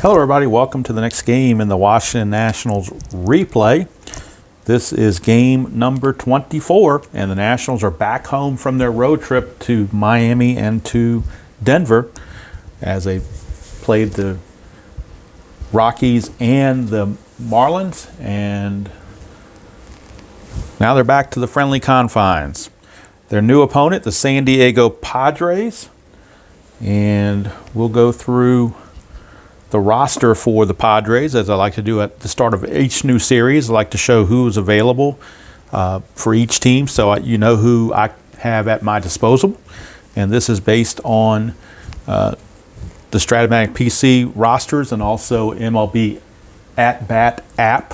Hello everybody, welcome to the next game in the Washington Nationals replay. This is game number 24, and the Nationals are back home from their road trip to Miami and to Denver as they played the Rockies and the Marlins, and now they're back to the friendly confines. Their new opponent, the San Diego Padres, and we'll go through the roster for the Padres, as I like to do at the start of each new series. I like to show who is available for each team, so you know who I have at my disposal. And this is based on the Stratomatic PC rosters and also MLB At Bat app,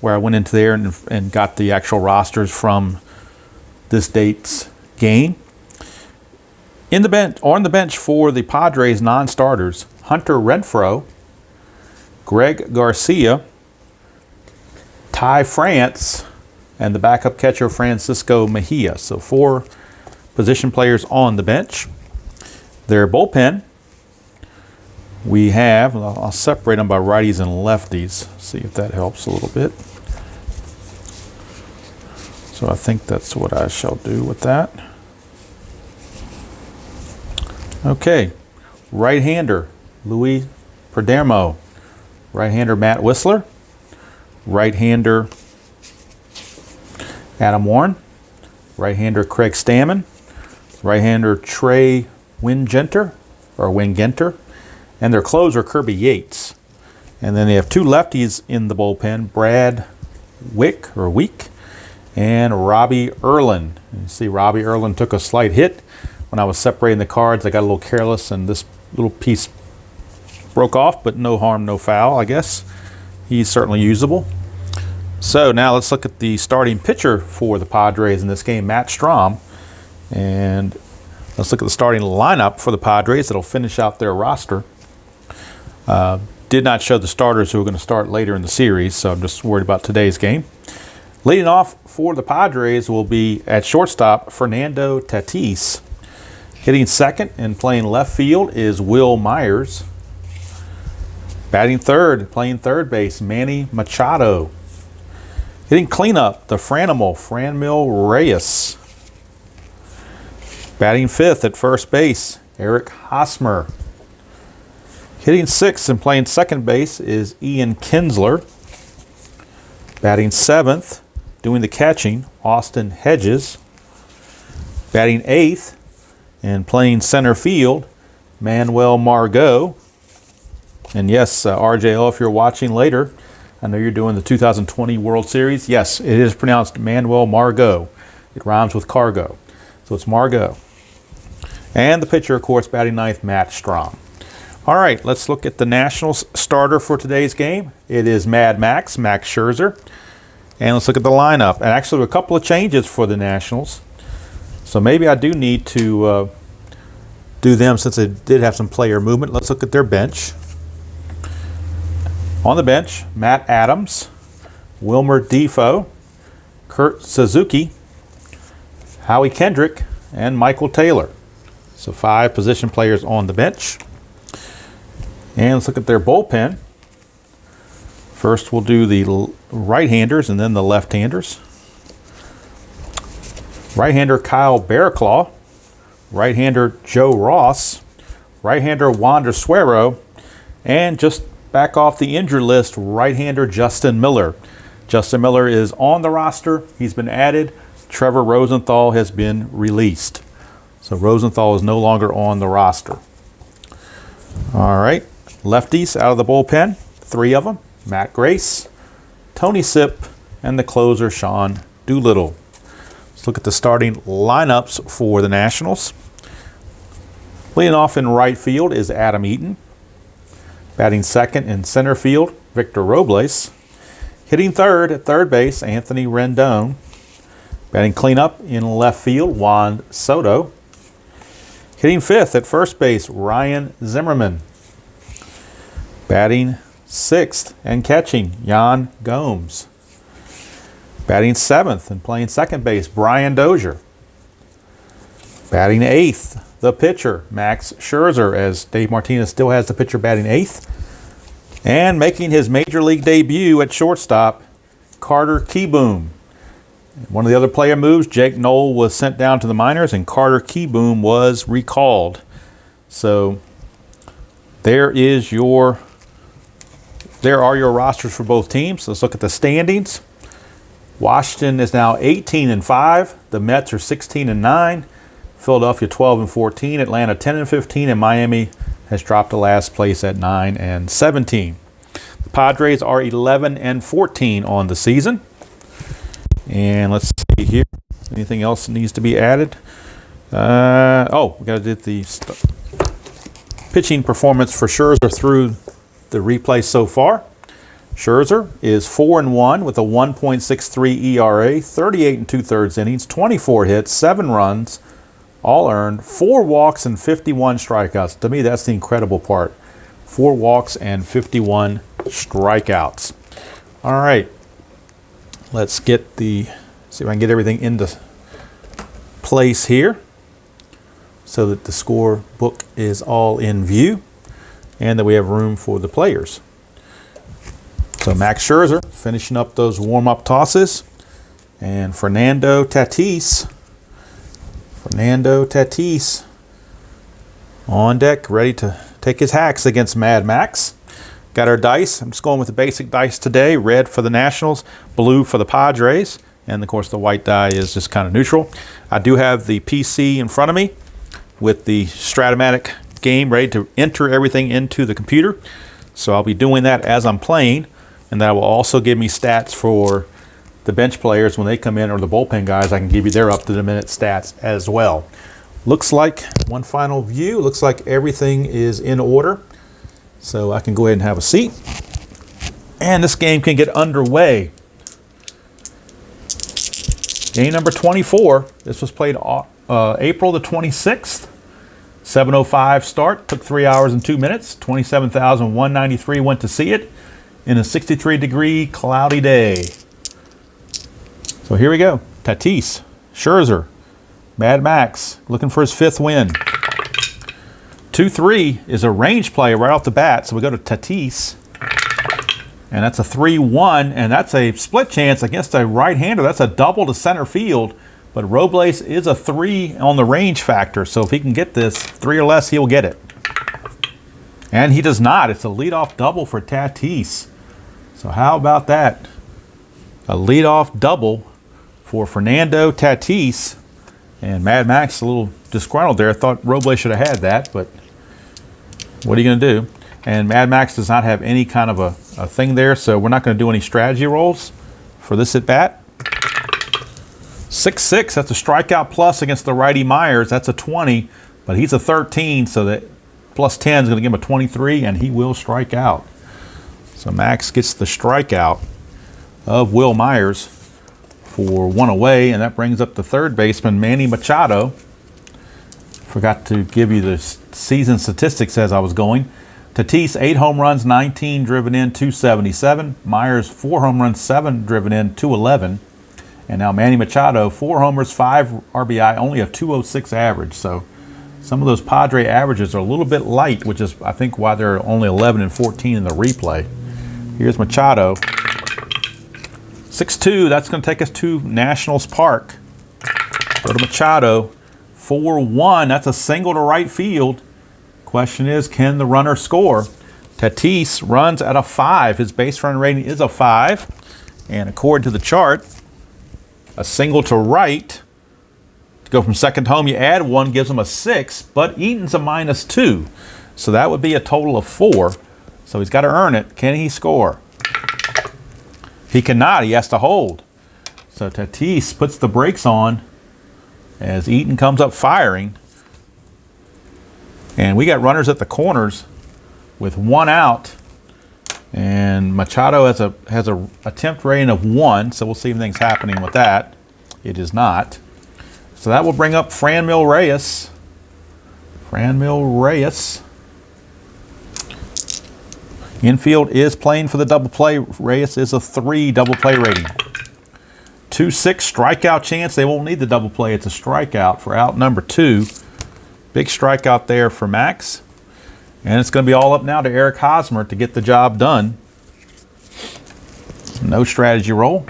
where I went into there and got the actual rosters from this date's game. On the bench for the Padres non-starters: Hunter Renfroe, Greg Garcia, Ty France, and the backup catcher Francisco Mejia. So 4 position players on the bench. Their bullpen, we have, I'll separate them by righties and lefties, see if that helps a little bit. So I think that's what I shall do with that. Okay, right-hander Luis Perdomo, right-hander Matt Whistler, right-hander Adam Warren, right-hander Craig Stammen, right-hander Trey Wingenter, and their closer Kirby Yates. And then they have 2 lefties in the bullpen: Brad Week and Robbie Erlin. You see Robbie Erlin took a slight hit when I was separating the cards. I got a little careless and this little piece broke off, but no harm, no foul, I guess. He's certainly usable. So now let's look at the starting pitcher for the Padres in this game, Matt Strahm. And let's look at the starting lineup for the Padres that'll finish out their roster. Did not show the starters who are going to start later in the series, so I'm just worried about today's game. Leading off for the Padres will be at shortstop Fernando Tatis. Hitting second and playing left field is Will Myers. Batting third, playing third base, Manny Machado. Hitting cleanup, the Franmil Reyes. Batting fifth at first base, Eric Hosmer. Hitting sixth and playing second base is Ian Kinsler. Batting seventh, doing the catching, Austin Hedges. Batting eighth and playing center field, Manuel Margot. And yes, RJO, if you're watching later, I know you're doing the 2020 World Series. Yes, it is pronounced Manuel Margot. It rhymes with cargo. So it's Margot. And the pitcher, of course, batting ninth, Matt Strahm. All right, let's look at the Nationals starter for today's game. It is Max Scherzer. And let's look at the lineup. And actually, a couple of changes for the Nationals. So maybe I do need to do them since they did have some player movement. Let's look at their bench. On the bench, Matt Adams, Wilmer Defoe, Kurt Suzuki, Howie Kendrick, and Michael Taylor. So 5 position players on the bench. And let's look at their bullpen. First, we'll do the right-handers and then the left-handers. Right-hander Kyle Barraclough, right-hander Joe Ross, right-hander Wander Suero, and just back off the injured list, right-hander Justin Miller. Justin Miller is on the roster. He's been added. Trevor Rosenthal has been released. So Rosenthal is no longer on the roster. All right, lefties out of the bullpen, 3 of them: Matt Grace, Tony Sipp, and the closer Sean Doolittle. Let's look at the starting lineups for the Nationals. Leading off in right field is Adam Eaton. Batting second in center field, Victor Robles. Hitting third at third base, Anthony Rendon. Batting cleanup in left field, Juan Soto. Hitting fifth at first base, Ryan Zimmerman. Batting sixth and catching, Yan Gomes. Batting seventh and playing second base, Brian Dozier. Batting eighth, the pitcher, Max Scherzer, as Dave Martinez still has the pitcher batting eighth. And making his major league debut at shortstop, Carter Kieboom. One of the other player moves, Jake Knoll was sent down to the minors, and Carter Kieboom was recalled. So there are your rosters for both teams. Let's look at the standings. Washington is now 18-5. The Mets are 16-9. Philadelphia 12-14. Atlanta 10-15, and Miami has dropped to last place at 9-17. The Padres are 11-14 on the season. And let's see here. Anything else that needs to be added? We got to do the pitching performance for Scherzer through the replay so far. Scherzer is 4-1 with a 1.63 ERA, 38 2/3 innings, 24 hits, 7 runs, all earned, 4 walks and 51 strikeouts. To me, that's the incredible part. 4 walks and 51 strikeouts. All right. Let's see if I can get everything into place here so that the scorebook is all in view and that we have room for the players. So Max Scherzer finishing up those warm-up tosses, and Fernando Tatis on deck, ready to take his hacks against Mad Max. Got our dice. I'm just going with the basic dice today. Red for the Nationals, blue for the Padres, and of course the white die is just kind of neutral. I do have the PC in front of me with the Stratomatic game ready to enter everything into the computer. So I'll be doing that as I'm playing, and that will also give me stats for the bench players when they come in, or the bullpen guys. I can give you their up-to-the-minute stats as well. Looks like, one final view, looks like everything is in order. So I can go ahead and have a seat. And this game can get underway. Game number 24. This was played April the 26th. 7:05 start. Took 3 hours and 2 minutes. 27,193 went to see it in a 63-degree cloudy day. So here we go. Tatis, Scherzer, Mad Max looking for his 5th win. 2-3 is a range play right off the bat, so we go to Tatis. And that's a 3-1, and that's a split chance against a right-hander. That's a double to center field, but Robles is a 3 on the range factor, so if he can get this 3 or less, he'll get it. And he does not. It's a leadoff double for Tatis. So how about that? A leadoff double for Fernando Tatis. And Mad Max a little disgruntled there. I thought Robles should have had that, but what are you going to do? And Mad Max does not have any kind of a thing there, so we're not going to do any strategy rolls for this at bat. 6-6, that's a strikeout plus against the righty Myers. That's a 20, but he's a 13, so that plus 10 is going to give him a 23, and he will strike out. So Max gets the strikeout of Wil Myers for 1 away, and that brings up the third baseman, Manny Machado. Forgot to give you the season statistics as I was going. Tatis, 8 home runs, 19 driven in, 277. Myers, 4 home runs, 7 driven in, 211. And now Manny Machado, 4 homers, 5 RBI, only a 206 average. So some of those Padre averages are a little bit light, which is, I think, why they're only 11-14 in the replay. Here's Machado. 6-2, that's going to take us to Nationals Park. Go to Machado. 4-1, that's a single to right field. Question is, can the runner score? Tatis runs at a 5. His base run rating is a 5. And according to the chart, a single to right, to go from second to home, you add 1, gives him a 6, but Eaton's a -2. So that would be a total of 4. So he's got to earn it. Can he score? He cannot. He has to hold. So Tatis puts the brakes on as Eaton comes up firing. And we got runners at the corners with 1 out. And Machado has a attempt rating of 1, so we'll see if anything's happening with that. It is not. So that will bring up Franmil Reyes. Franmil Reyes. Infield is playing for the double play. Reyes is a 3 double play rating. 2-6 strikeout chance. They won't need the double play. It's a strikeout for out number 2. Big strikeout there for Max. And it's going to be all up now to Eric Hosmer to get the job done. No strategy roll.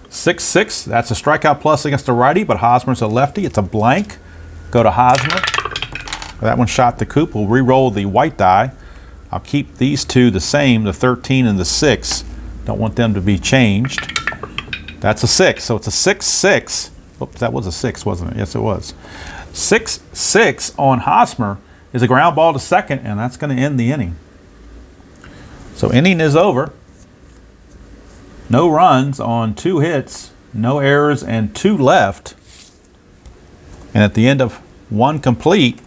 6-6. That's a strikeout plus against a righty, but Hosmer's a lefty. It's a blank. Go to Hosmer. That one shot the coop. We'll re-roll the white die. I'll keep these two the same, the 13 and the 6. Don't want them to be changed. That's a 6. So it's a 6-6. Oops, that was a 6, wasn't it? Yes, it was. 6-6 on Hosmer is a ground ball to second, and that's going to end the inning. So inning is over. No runs on 2 hits, no errors, and 2 left. And at the end of 1 complete,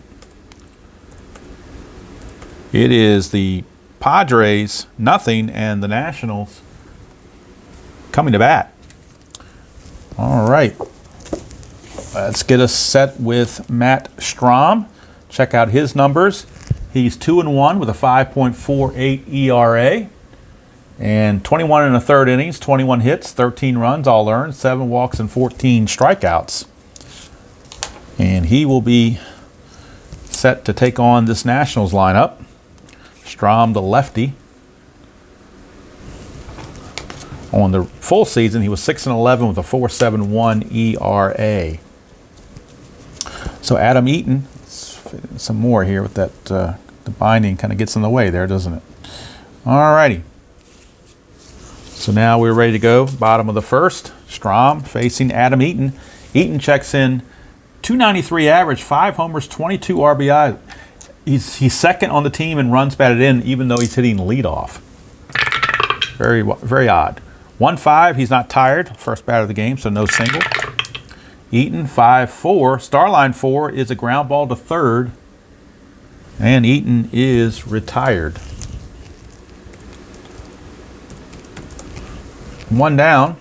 it is the Padres nothing and the Nationals coming to bat. All right. Let's get us set with Matt Strahm. Check out his numbers. He's 2-1 with a 5.48 ERA and 21 1/3 innings, 21 hits, 13 runs, all earned, 7 walks, and 14 strikeouts. And he will be set to take on this Nationals lineup. Strahm, the lefty. On the full season, he was 6-11 with a 4.71 ERA. So Adam Eaton, some more here with that, the binding kind of gets in the way there, doesn't it? All righty. So now we're ready to go. Bottom of the first. Strahm facing Adam Eaton. Eaton checks in 293 average, 5 homers, 22 RBI. He's second on the team in runs batted in, even though he's hitting leadoff. Very, very odd. 1-5, he's not tired. First bat of the game, so no single. Eaton, 5-4. Starline 4 is a ground ball to third. And Eaton is retired. 1 down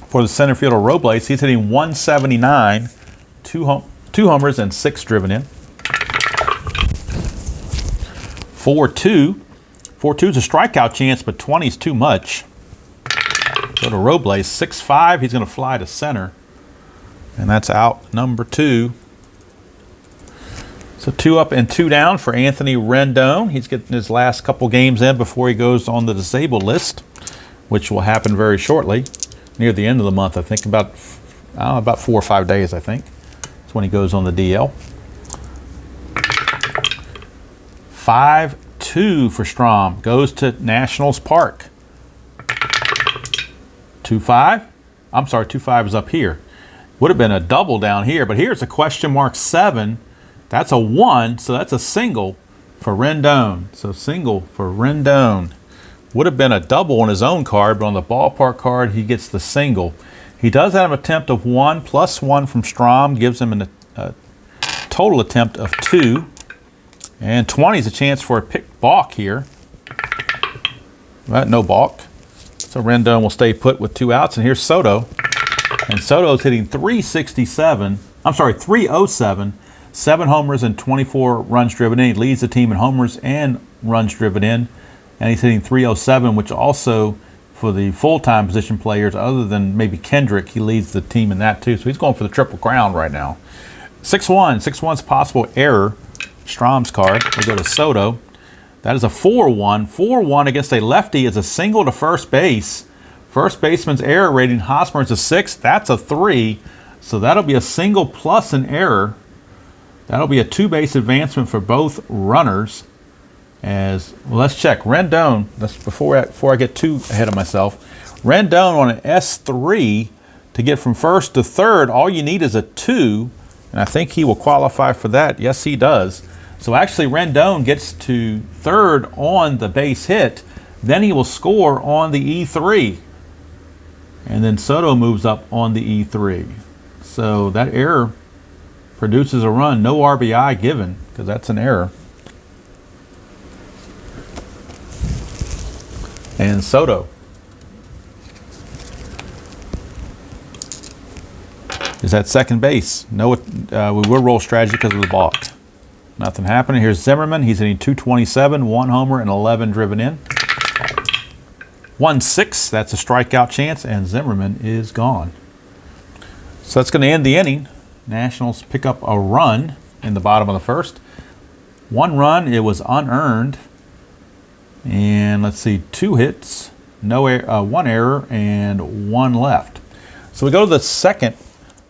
for the center fielder Robles. He's hitting 179, 2 homers and 6 driven in. 4-2. 4-2 is a strikeout chance, but 20 is too much. Go to Robles. 6-5. He's going to fly to center. And that's out number 2. So 2 up and 2 down for Anthony Rendon. He's getting his last couple games in before he goes on the disabled list, which will happen very shortly, near the end of the month. I think about 4 or 5 days, I think. That's when he goes on the DL. 5-2 for Strahm. Goes to Nationals Park. 2-5. I'm sorry, 2-5 is up here. Would have been a double down here, but here's a question mark 7. That's a 1, so that's a single for Rendon. So single for Rendon. Would have been a double on his own card, but on the ballpark card, he gets the single. He does have an attempt of 1, plus 1 from Strahm, gives him a total attempt of 2. And 20 is a chance for a pick balk here. Right, no balk. So Rendon will stay put with 2 outs, and here's Soto. And Soto's hitting 307, 7 homers and 24 runs driven in. He leads the team in homers and runs driven in. And he's hitting 307, which also, for the full-time position players, other than maybe Kendrick, he leads the team in that too. So he's going for the triple crown right now. 6-1. 6-1's possible error. Strahm's card. We go to Soto. That is a 4-1. 4-1 against a lefty is a single to first base. First baseman's error rating, Hosmer is a 6. That's a 3. So that'll be a single plus an error. That'll be a 2-base advancement for both runners. As well, let's check Rendon. That's before I get too ahead of myself. Rendon on an S3 to get from first to third. All you need is a 2, and I think he will qualify for that. Yes, he does. So actually, Rendon gets to third on the base hit. Then he will score on the E3, and then Soto moves up on the E3. So that error produces a run. No RBI given because that's an error. And Soto is at second base. No, we will roll strategy because of the balk. Nothing happening. Here's Zimmerman. He's hitting 227, 1 homer and 11 driven in. 1-6. That's a strikeout chance, and Zimmerman is gone. So that's going to end the inning. Nationals pick up a run in the bottom of the first. 1 run, it was unearned. And let's see, 2 hits, no 1 error, and 1 left. So we go to the second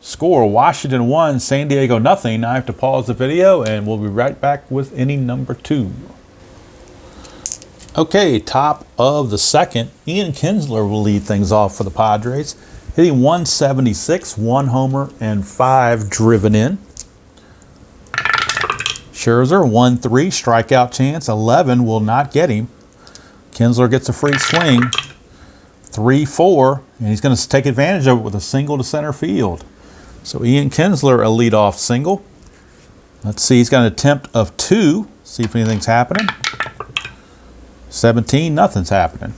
score, Washington 1, San Diego nothing. Now I have to pause the video and we'll be right back with inning number 2. Okay, top of the second, Ian Kinsler will lead things off for the Padres, hitting 176, 1 homer, and 5 driven in. Scherzer, 1-3, strikeout chance, 11 will not get him. Kinsler gets a free swing, 3-4, and he's going to take advantage of it with a single to center field. So Ian Kinsler, a leadoff single. Let's see, he's got an attempt of 2. See if anything's happening. 17, nothing's happening.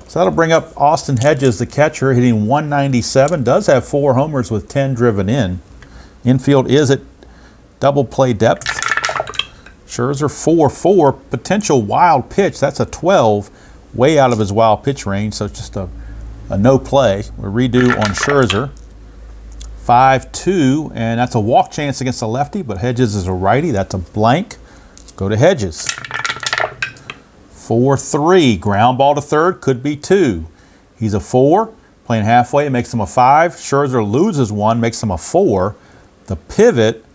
So that'll bring up Austin Hedges, the catcher, hitting 197. Does have 4 homers with 10 driven in. Infield is at double play depth. Scherzer 4-4, potential wild pitch. That's a 12, way out of his wild pitch range, so it's just a no play. We'll redo on Scherzer. 5-2, and that's a walk chance against the lefty, but Hedges is a righty. That's a blank. Go to Hedges. 4-3, ground ball to third, could be 2. He's a 4, playing halfway, it makes him a 5. Scherzer loses 1, makes him a 4. The pivot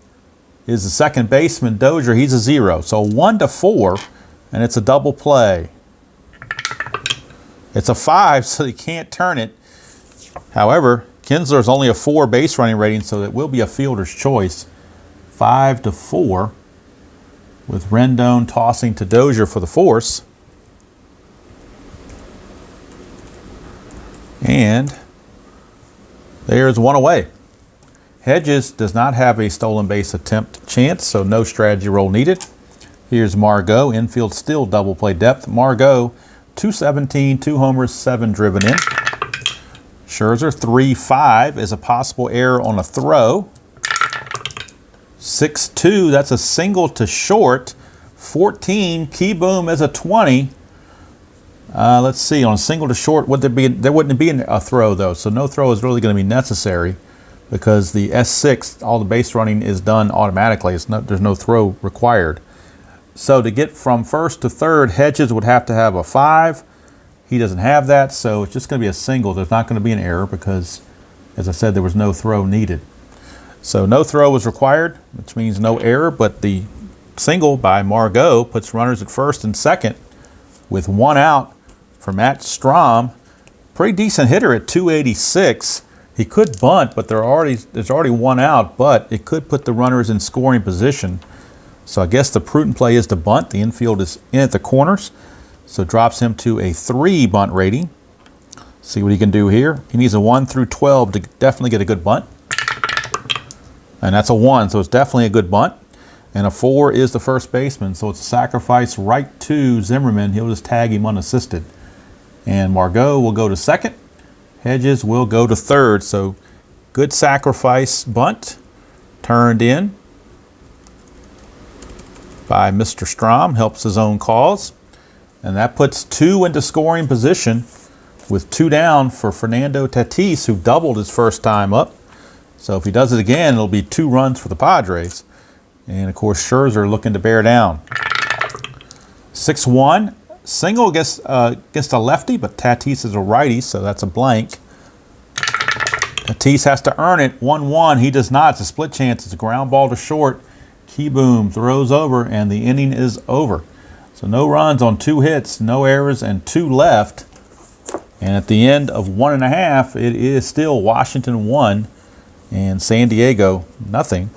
is the second baseman, Dozier. He's a 0. So 1-4, and it's a double play. It's a 5, so you can't turn it. However, Kinsler is only a 4 base running rating, so it will be a fielder's choice. 5-4, with Rendon tossing to Dozier for the force. And there's 1 away. Hedges does not have a stolen base attempt chance, so no strategy roll needed. Here's Margot, infield still double play depth. Margot, 217, 2 homers, 7 driven in. Scherzer, 3-5 is a possible error on a throw. 6-2, that's a single to short. 14, Keyboom is a 20. Let's see, on a single to short, there wouldn't be a throw though, so no throw is really going to be necessary because the S6, all the base running is done automatically. There's no throw required. So to get from first to third, Hedges would have to have a 5. He doesn't have that, so it's just going to be a single. There's not going to be an error because, as I said, there was no throw needed. So no throw was required, which means no error, but the single by Margot puts runners at first and second with 1 out for Matt Strahm. Pretty decent hitter at 286. He could bunt, but there's already 1 out, but it could put the runners in scoring position. So I guess the prudent play is to bunt. The infield is in at the corners, so it drops him to a 3 bunt rating. See what he can do here. He needs a 1 through 12 to definitely get a good bunt. And that's a 1, so it's definitely a good bunt. And a 4 is the first baseman, so it's a sacrifice right to Zimmerman. He'll just tag him unassisted. And Margot will go to second. Hedges will go to third. So good sacrifice bunt turned in by Mr. Strahm. Helps his own cause. And that puts 2 into scoring position with 2 down for Fernando Tatis, who doubled his first time up. So if he does it again, it'll be 2 runs for the Padres. And of course, Scherzer looking to bear down. 6-1. Single against a lefty, but Tatis is a righty, so that's a blank. Tatis has to earn it. 1-1. He does not. It's a split chance. It's a ground ball to short. Keyboom throws over, and the inning is over. So no runs on 2 hits, no errors, and 2 left. And at the end of 1.5, it is still Washington 1 and San Diego nothing.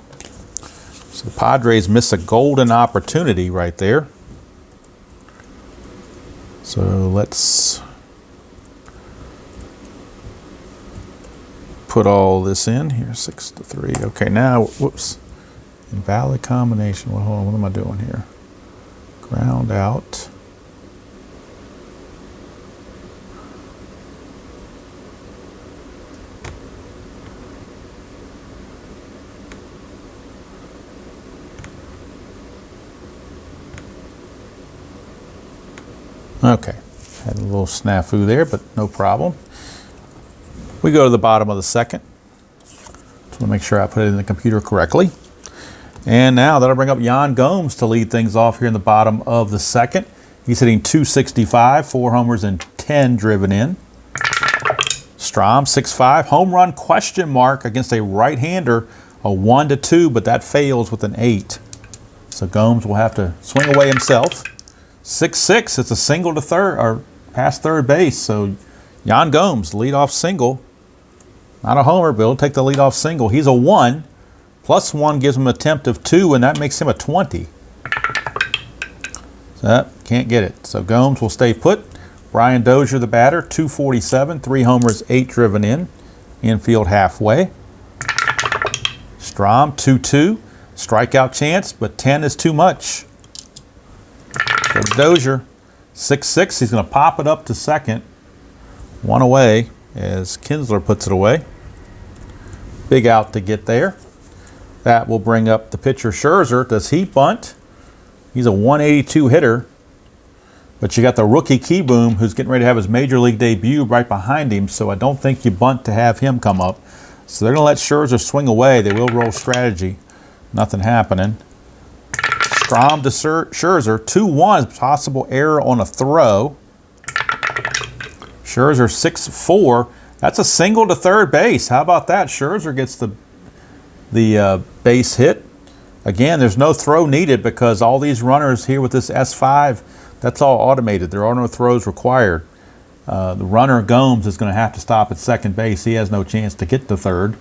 So the Padres miss a golden opportunity right there. So let's put all this in here, 6-3. Okay, now, whoops, invalid combination. Well, hold on, what am I doing here? Ground out. Okay, had a little snafu there, but no problem. We go to the bottom of the second. Just want to make sure I put it in the computer correctly. And now that'll bring up Yan Gomes to lead things off here in the bottom of the second. He's hitting .265, 4 homers and 10 driven in. Strom, 6'5", home run question mark against a right-hander, a 1-2, but that fails with an 8. So Gomes will have to swing away himself. 6'6", it's a single to third, or past third base. So Yan Gomes, leadoff single. Not a homer, but he'll take the leadoff single. He's a 1. +1 gives him an attempt of 2, and that makes him a 20. So that can't get it. So Gomes will stay put. Brian Dozier, the batter, .247, 3 homers, 8 driven in. Infield halfway. Strom, 2-2. Strikeout chance, but 10 is too much. So Dozier, 6'6". He's going to pop it up to second. 1 away as Kinsler puts it away. Big out to get there. That will bring up the pitcher Scherzer. Does he bunt? He's a 182 hitter. But you got the rookie Kieboom, who's getting ready to have his major league debut right behind him, so I don't think you bunt to have him come up. So they're going to let Scherzer swing away. They will roll strategy. Nothing happening. Strom to Scherzer. 2-1, possible error on a throw. Scherzer 6'4". That's a single to third base. How about that? Scherzer gets the base hit. Again, there's no throw needed because all these runners here with this S5, that's all automated. There are no throws required. The runner, Gomes, is going to have to stop at second base. He has no chance to get to third.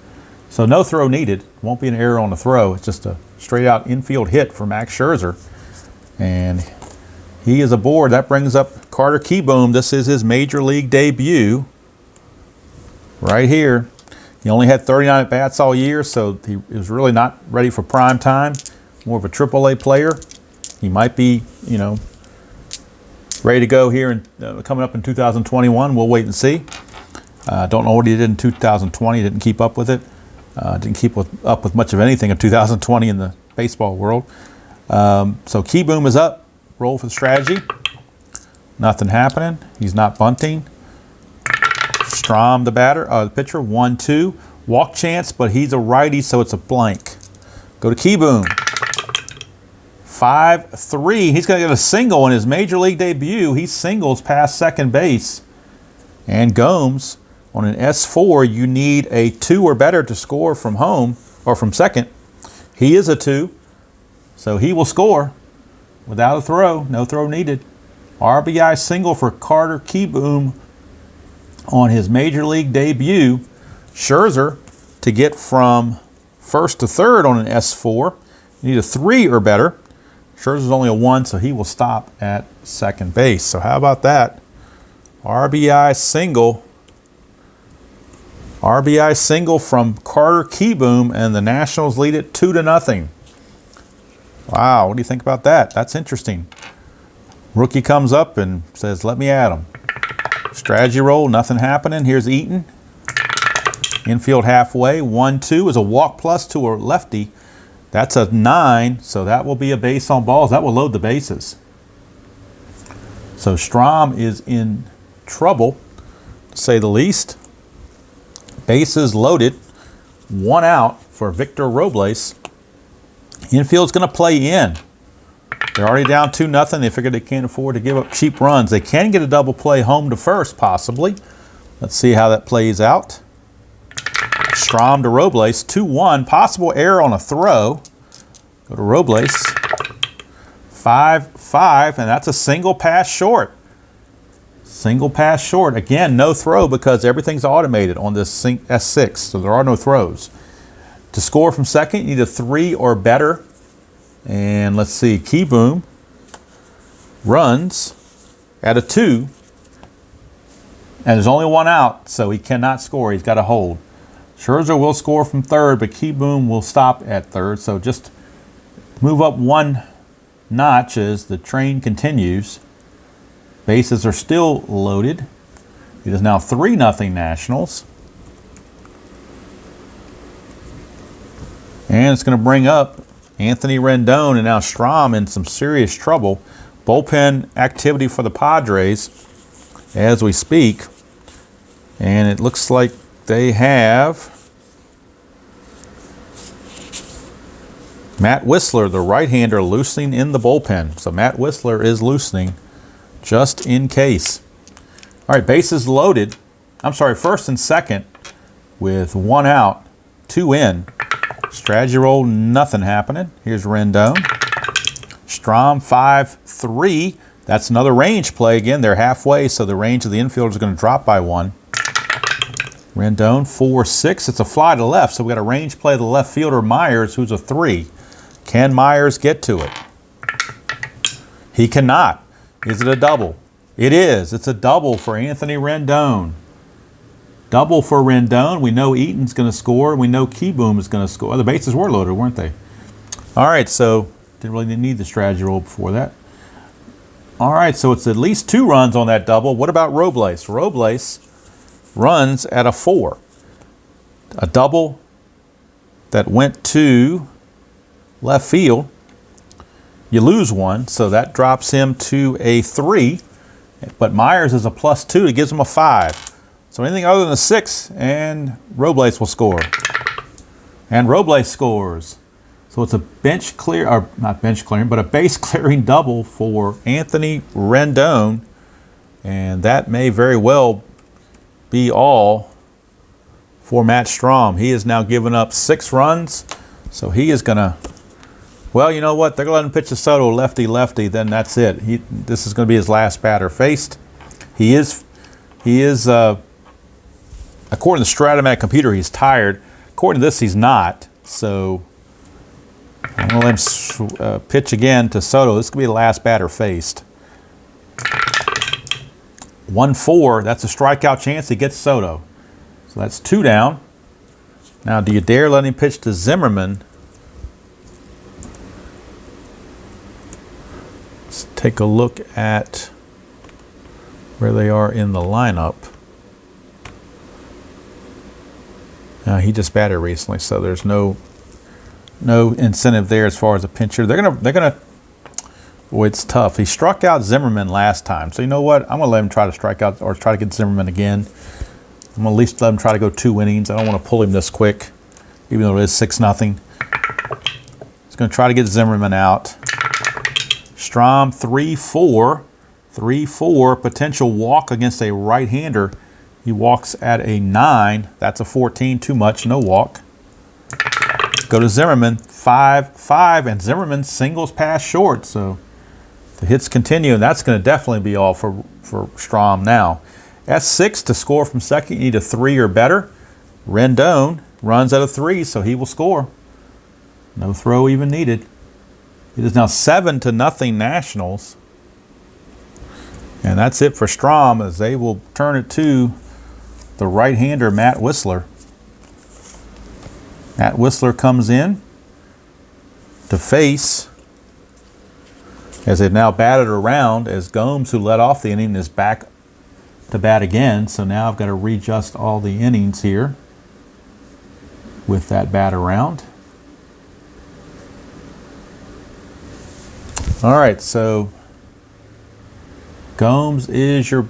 So no throw needed. Won't be an error on the throw. It's just a straight-out infield hit for Max Scherzer. And he is aboard. That brings up Carter Kieboom. This is his major league debut right here. He only had 39 at-bats all year, so he was really not ready for prime time. More of a AAA player. He might be, ready to go here and coming up in 2021. We'll wait and see. Don't know what he did in 2020. Didn't keep up with it. Didn't keep up with much of anything in 2020 in the baseball world. So Kieboom is up. Roll for the strategy. Nothing happening. He's not bunting. Strom, the pitcher, 1-2. Walk chance, but he's a righty, so it's a blank. Go to Kieboom. 5-3. He's going to get a single in his major league debut. He singles past second base. And Gomes, on an S4, you need a 2 or better to score from home or from second. He is a 2, so he will score without a throw. No throw needed. RBI single for Carter Kieboom on his major league debut. Scherzer, to get from first to third on an S4, you need a 3 or better. Scherzer's only a 1, so he will stop at second base. So how about that? RBI single. RBI single from Carter Kieboom, and the Nationals lead it 2-0. Wow, what do you think about that? That's interesting. Rookie comes up and says, let me at him. Strategy roll, nothing happening. Here's Eaton. Infield halfway, 1-2 is a walk plus to a lefty. That's a 9, so that will be a base on balls. That will load the bases. So Strom is in trouble, to say the least. Bases loaded. 1 out for Victor Robles. Infield's going to play in. They're already down 2-0. They figured they can't afford to give up cheap runs. They can get a double play home to first, possibly. Let's see how that plays out. Strom to Robles, 2-1. Possible error on a throw. Go to Robles. 5-5, and that's a single pass short. Single pass short. Again, no throw because everything's automated on this S6, so there are no throws. To score from second, you need a 3 or better. And let's see, Kieboom runs at a 2, and there's only 1 out, so he cannot score. He's got to hold. Scherzer will score from third, but Kieboom will stop at third. So just move up 1 notch as the train continues. Bases are still loaded. It is now 3-0 Nationals. And it's going to bring up Anthony Rendon, and now Strom in some serious trouble. Bullpen activity for the Padres as we speak. And it looks like they have Matt Wisler, the right-hander, loosening in the bullpen. So Matt Wisler is loosening just in case. All right, bases loaded. I'm sorry, first and second with 1 out, 2 in. Strategy roll, nothing happening. Here's Rendon. Strom 5-3. That's another range play again. They're halfway, so the range of the infielder is going to drop by 1. Rendon 4-6. It's a fly to left, so we got a range play to the left fielder Myers, who's a 3. Can Myers get to it? He cannot. Is it a double? It is. It's a double for Anthony Rendon. Double for Rendon. We know Eaton's going to score. We know Kieboom is going to score. The bases were loaded, weren't they? All right, so didn't really need the strategy roll before that. All right, so it's at least 2 runs on that double. What about Robles? Robles runs at a 4. A double that went to left field. You lose 1, so that drops him to a 3. But Myers is a +2. It gives him a 5. So anything other than a 6, and Robles will score. And Robles scores. So it's a bench clear, or not bench clearing, but a base clearing double for Anthony Rendon. And that may very well be all for Matt Strom. He has now given up 6 runs. So he is going to, well, you know what? They're going to let him pitch to Soto lefty-lefty. Then that's it. This is going to be his last batter faced. He is according to the Stratomatic computer, he's tired. According to this, he's not. So I'm going to let him pitch again to Soto. This could be the last batter faced. 1-4. That's a strikeout chance. He gets Soto. So that's 2 down. Now, do you dare let him pitch to Zimmerman? Let's take a look at where they are in the lineup. He just batted recently, so there's no incentive there as far as a pincher. They're gonna. Boy, it's tough. He struck out Zimmerman last time, so you know what? I'm gonna let him try to strike out or try to get Zimmerman again. I'm gonna at least let him try to go 2 innings. I don't want to pull him this quick, even though it is 6-0. He's gonna try to get Zimmerman out. Strom 3-4, 3-4 potential walk against a right-hander. He walks at a 9. That's a 14. Too much. No walk. Go to Zimmerman. 5-5. And Zimmerman singles past short. So the hits continue. And that's going to definitely be all for Strom now. At 6 to score from second, you need a 3 or better. Rendon runs at a 3, so he will score. No throw even needed. It is now 7-0 Nationals. And that's it for Strom, as they will turn it to the right-hander, Matt Wisler. Matt Wisler comes in to face, as they've now batted around, as Gomes, who led off the inning, is back to bat again. So now I've got to readjust all the innings here with that bat around. All right, so Gomes is your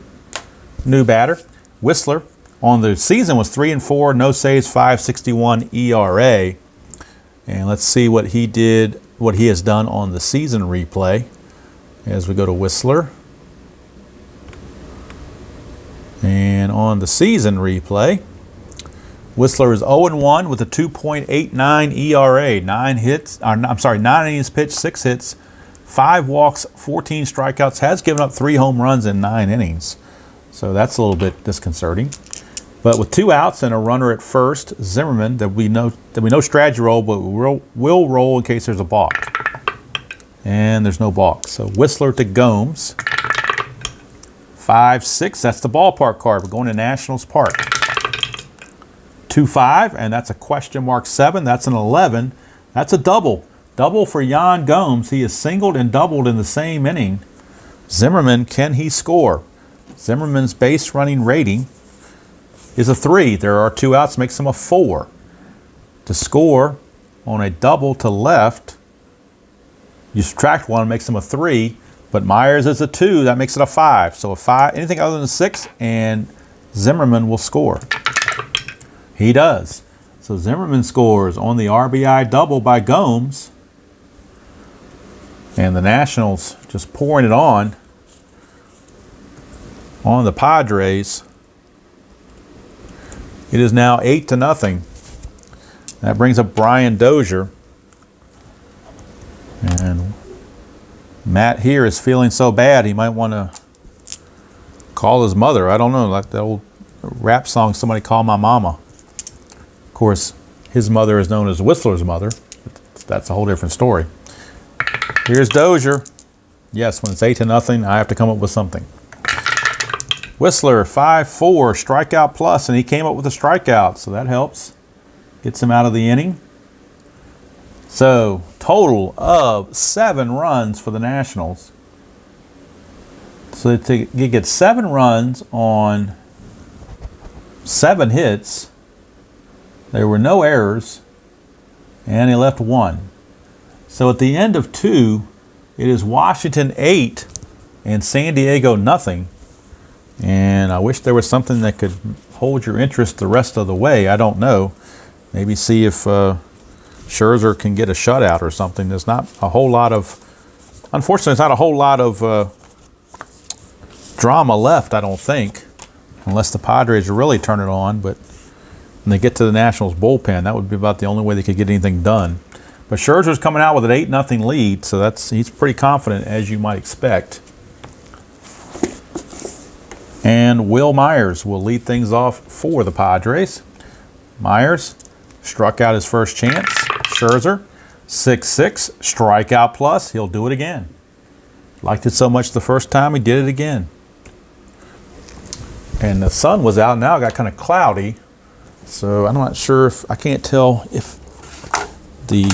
new batter. Wisler on the season was 3-4, no saves, 5.61 ERA. And let's see what he did, what he has done on the season replay as we go to Wisler. And on the season replay, Wisler is 0-1 with a 2.89 ERA. 9 innings pitched, 6 hits, 5 walks, 14 strikeouts, has given up 3 home runs in 9 innings. So that's a little bit disconcerting. But with 2 outs and a runner at first, Zimmerman, that we know strategy roll, but will roll in case there's a balk. And there's no balk. So Wisler to Gomes. 5-6, that's the ballpark card. We're going to Nationals Park. 2-5, and that's a question mark 7. That's an 11. That's a double. Double for Yan Gomes. He is singled and doubled in the same inning. Zimmerman, can he score? Zimmerman's base running rating is a 3. There are 2 outs, makes him a 4. To score on a double to left, you subtract 1, makes him a 3. But Myers is a 2, that makes it a 5. So a 5, anything other than a 6, and Zimmerman will score. He does. So Zimmerman scores on the RBI double by Gomes. And the Nationals just pouring it on the Padres. It is now 8-0. That brings up Brian Dozier. And Matt here is feeling so bad he might want to call his mother. I don't know, like the old rap song, Somebody Call My Mama. Of course, his mother is known as Whistler's mother. That's a whole different story. Here's Dozier. Yes, when it's 8-0, I have to come up with something. Whistler, 5-4, strikeout plus, and he came up with a strikeout, so that helps. Gets him out of the inning. So, total of 7 runs for the Nationals. So he gets 7 runs on 7 hits. There were no errors, and he left 1. So at the end of 2, it is Washington 8 and San Diego nothing. And I wish there was something that could hold your interest the rest of the way. I don't know. Maybe see if Scherzer can get a shutout or something. There's not a whole lot of, unfortunately, there's not a whole lot of drama left, I don't think, unless the Padres really turn it on. But when they get to the Nationals bullpen, that would be about the only way they could get anything done. But Scherzer's coming out with an 8-0 lead, so he's pretty confident, as you might expect. And Will Myers will lead things off for the Padres. Myers struck out his first chance. Scherzer, 6-6, strikeout plus. He'll do it again. Liked it so much the first time, he did it again. And the sun was out now, it got kind of cloudy. So I'm not sure if, I can't tell if the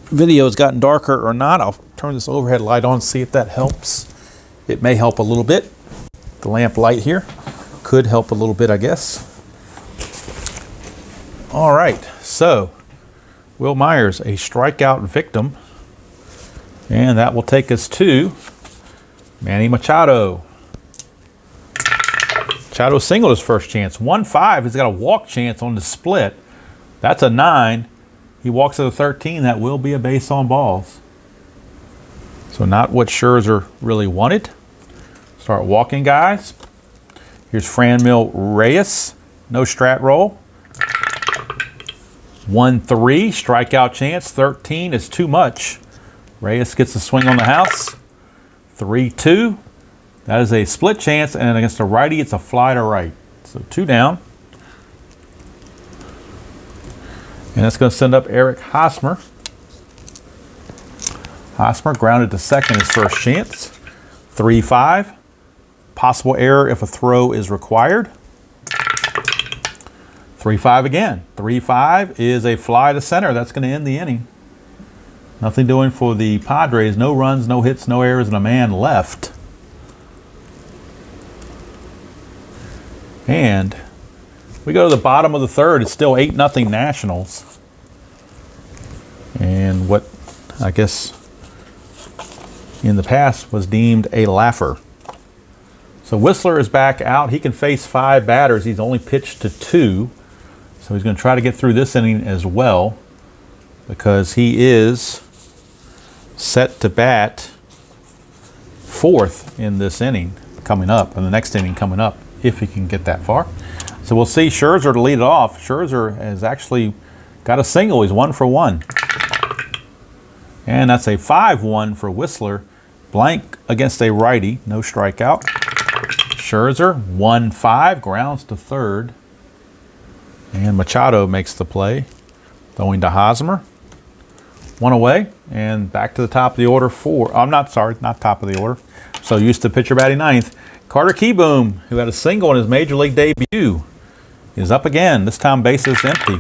video has gotten darker or not. I'll turn this overhead light on, see if that helps. It may help a little bit. The lamp light here could help a little bit, I guess. All right, so Will Myers, a strikeout victim. And that will take us to Manny Machado. Machado singled his first chance. 1-5, he's got a walk chance on the split. That's a 9. He walks to the 13, that will be a base on balls. So not what Scherzer really wanted. Start walking, guys. Here's Franmil Reyes, no strat roll. 1-3, strikeout chance. 13 is too much. Reyes gets a swing on the house. 3-2. That is a split chance, and against a righty, it's a fly to right. So 2 down. And that's going to send up Eric Hosmer. Hosmer grounded to second his first chance. 3-5. Possible error if a throw is required. 3-5 again. 3-5 is a fly to center. That's going to end the inning. Nothing doing for the Padres. No runs, no hits, no errors, and a man left. And we go to the bottom of the third. It's still 8-0 Nationals. And what I guess in the past was deemed a laugher. So Whistler is back out. He can face 5 batters. He's only pitched to 2. So he's going to try to get through this inning as well, because he is set to bat 4th in this inning coming up, and the next inning coming up, if he can get that far. So we'll see Scherzer to lead it off. Scherzer has actually got a single. He's 1 for 1. And that's a 5-1 for Whistler. Blank against a righty, no strikeout. Scherzer, 1-5, grounds to third. And Machado makes the play, throwing to Hosmer. 1 away, and back to the top of the order for, I'm not sorry, not top of the order. So used to pitcher batting 9th. Carter Kieboom, who had a single in his major league debut, is up again. This time bases empty.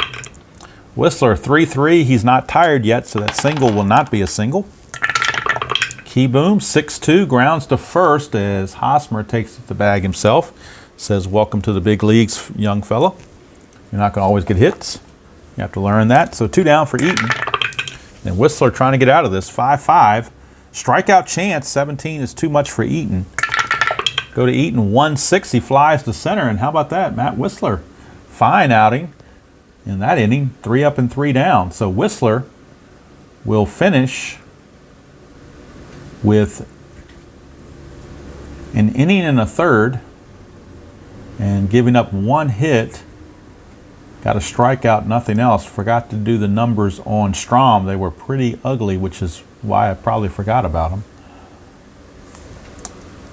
Whistler, 3-3. He's not tired yet, so that single will not be a single. Kieboom, 6-2, grounds to first as Hosmer takes the bag himself. Says, welcome to the big leagues, young fella. You're not going to always get hits. You have to learn that. So 2 down for Eaton. And Whistler trying to get out of this. 5-5. Strikeout chance. 17 is too much for Eaton. Go to Eaton. 1-6. He flies to center. And how about that? Matt Whistler. Fine outing in that inning. 3 up and 3 down. So Whistler will finish with an inning and a third and giving up 1 hit. Got a strikeout, nothing else. Forgot to do the numbers on Strom. They were pretty ugly, which is why I probably forgot about them.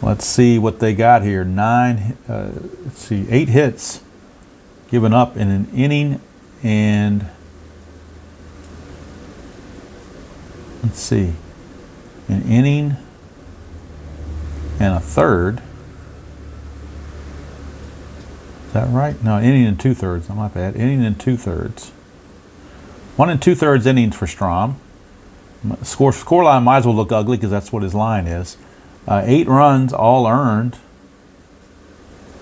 Let's see what they got here. 8 hits given up in an inning, and let's see, an inning and a third. Is that right? No, inning and 2/3. My bad. Inning and 2/3. 1 2/3 innings for Strom. Scoreline might as well look ugly because that's what his line is. 8 runs, all earned.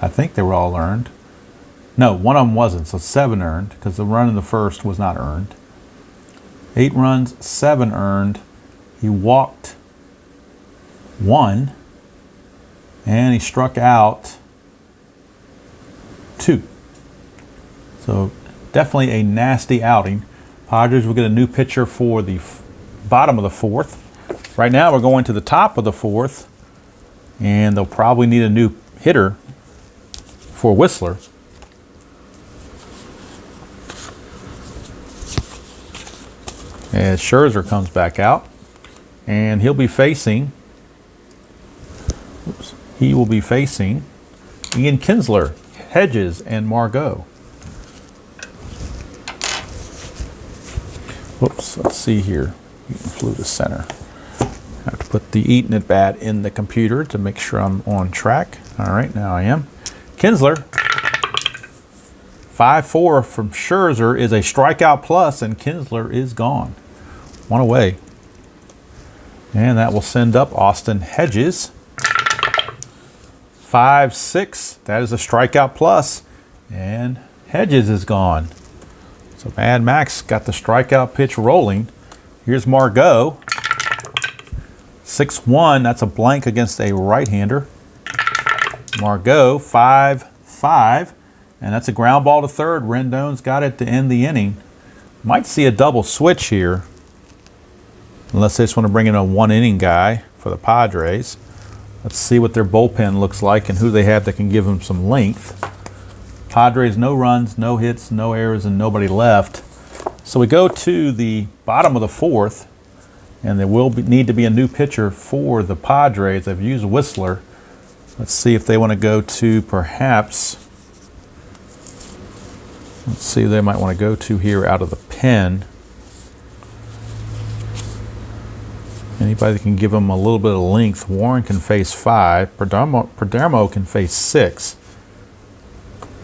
I think they were all earned. No, one of them wasn't, so 7 earned because the run in the first was not earned. 8 runs, 7 earned. He walked 1, and he struck out 2. So definitely a nasty outing. Padres will get a new pitcher for the bottom of the 4th. Right now we're going to the top of the 4th, and they'll probably need a new hitter for Whistler. As Scherzer comes back out, and he will be facing Ian Kinsler, Hedges, and Margot. Whoops, let's see here. Eaton flew to center. I have to put the Eaton at bat in the computer to make sure I'm on track. All right, now I am. Kinsler, 5-4 from Scherzer is a strikeout plus, and Kinsler is gone. 1 away. And that will send up Austin Hedges. 5-6, that is a strikeout plus, and Hedges is gone. So Mad Max got the strikeout pitch rolling. Here's Margot. 6-1, that's a blank against a right-hander. Margot, 5-5, and that's a ground ball to third. Rendon's got it to end the inning. Might see a double switch here, unless they just want to bring in a 1-inning guy for the Padres. Let's see what their bullpen looks like and who they have that can give them some length. Padres, no runs, no hits, no errors, and nobody left. So we go to the bottom of the 4th, and there will need to be a new pitcher for the Padres. They've used Whistler. Let's see if they want to go to perhaps, let's see who they might want to go to here out of the pen. Anybody that can give them a little bit of length. Warren can face 5. Perdomo can face 6.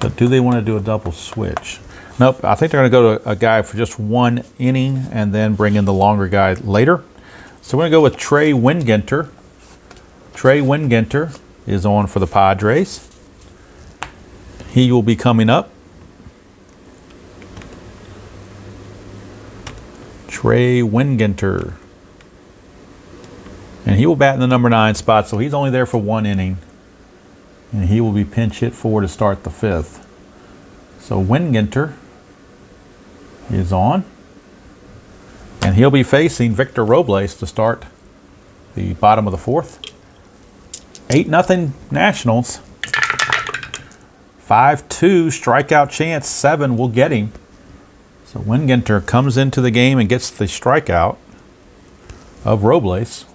But do they want to do a double switch? Nope. I think they're going to go to a guy for just 1 inning and then bring in the longer guy later. So we're going to go with Trey Wingenter. Trey Wingenter is on for the Padres. He will be coming up. Trey Wingenter. And he will bat in the number 9 spot, so he's only there for 1 inning. And he will be pinch hit for to start the 5th. So Wingenter is on. And he'll be facing Victor Robles to start the bottom of the 4th. 8-0 Nationals. 5-2 strikeout chance. 7 will get him. So Wingenter comes into the game and gets the strikeout of Robles.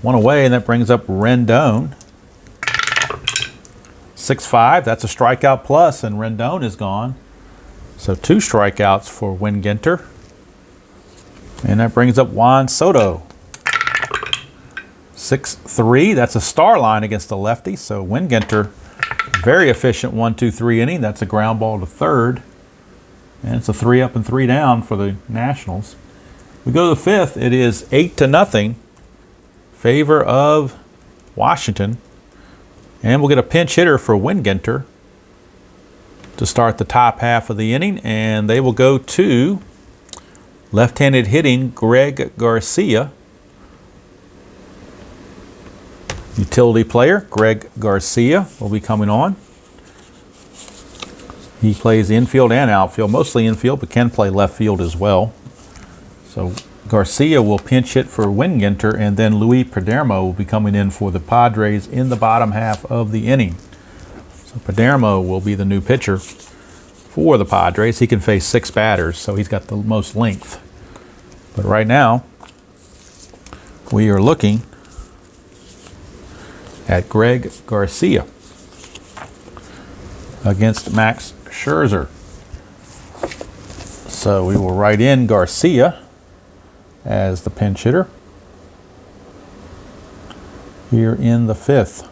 1 away, and that brings up Rendon. 6-5, that's a strikeout plus, and Rendon is gone. So 2 strikeouts for Wingenter. And that brings up Juan Soto. 6-3, that's a star line against the lefty. So Wingenter, very efficient 1-2-3 inning. That's a ground ball to third. And it's a 3 up and 3 down for the Nationals. We go to the 5th, it is 8-0. Favor of Washington, and we'll get a pinch hitter for Wingenter to start the top half of the inning, and they will go to left-handed hitting Greg Garcia. Utility player Greg Garcia will be coming on. He plays infield and outfield, mostly infield, but can play left field as well. So Garcia will pinch hit for Wingenter, and then Luis Perdomo will be coming in for the Padres in the bottom half of the inning. So Perdomo will be the new pitcher for the Padres. He can face 6 batters, so he's got the most length. But right now, we are looking at Greg Garcia against Max Scherzer. So we will write in Garcia as the pinch hitter here in the 5th.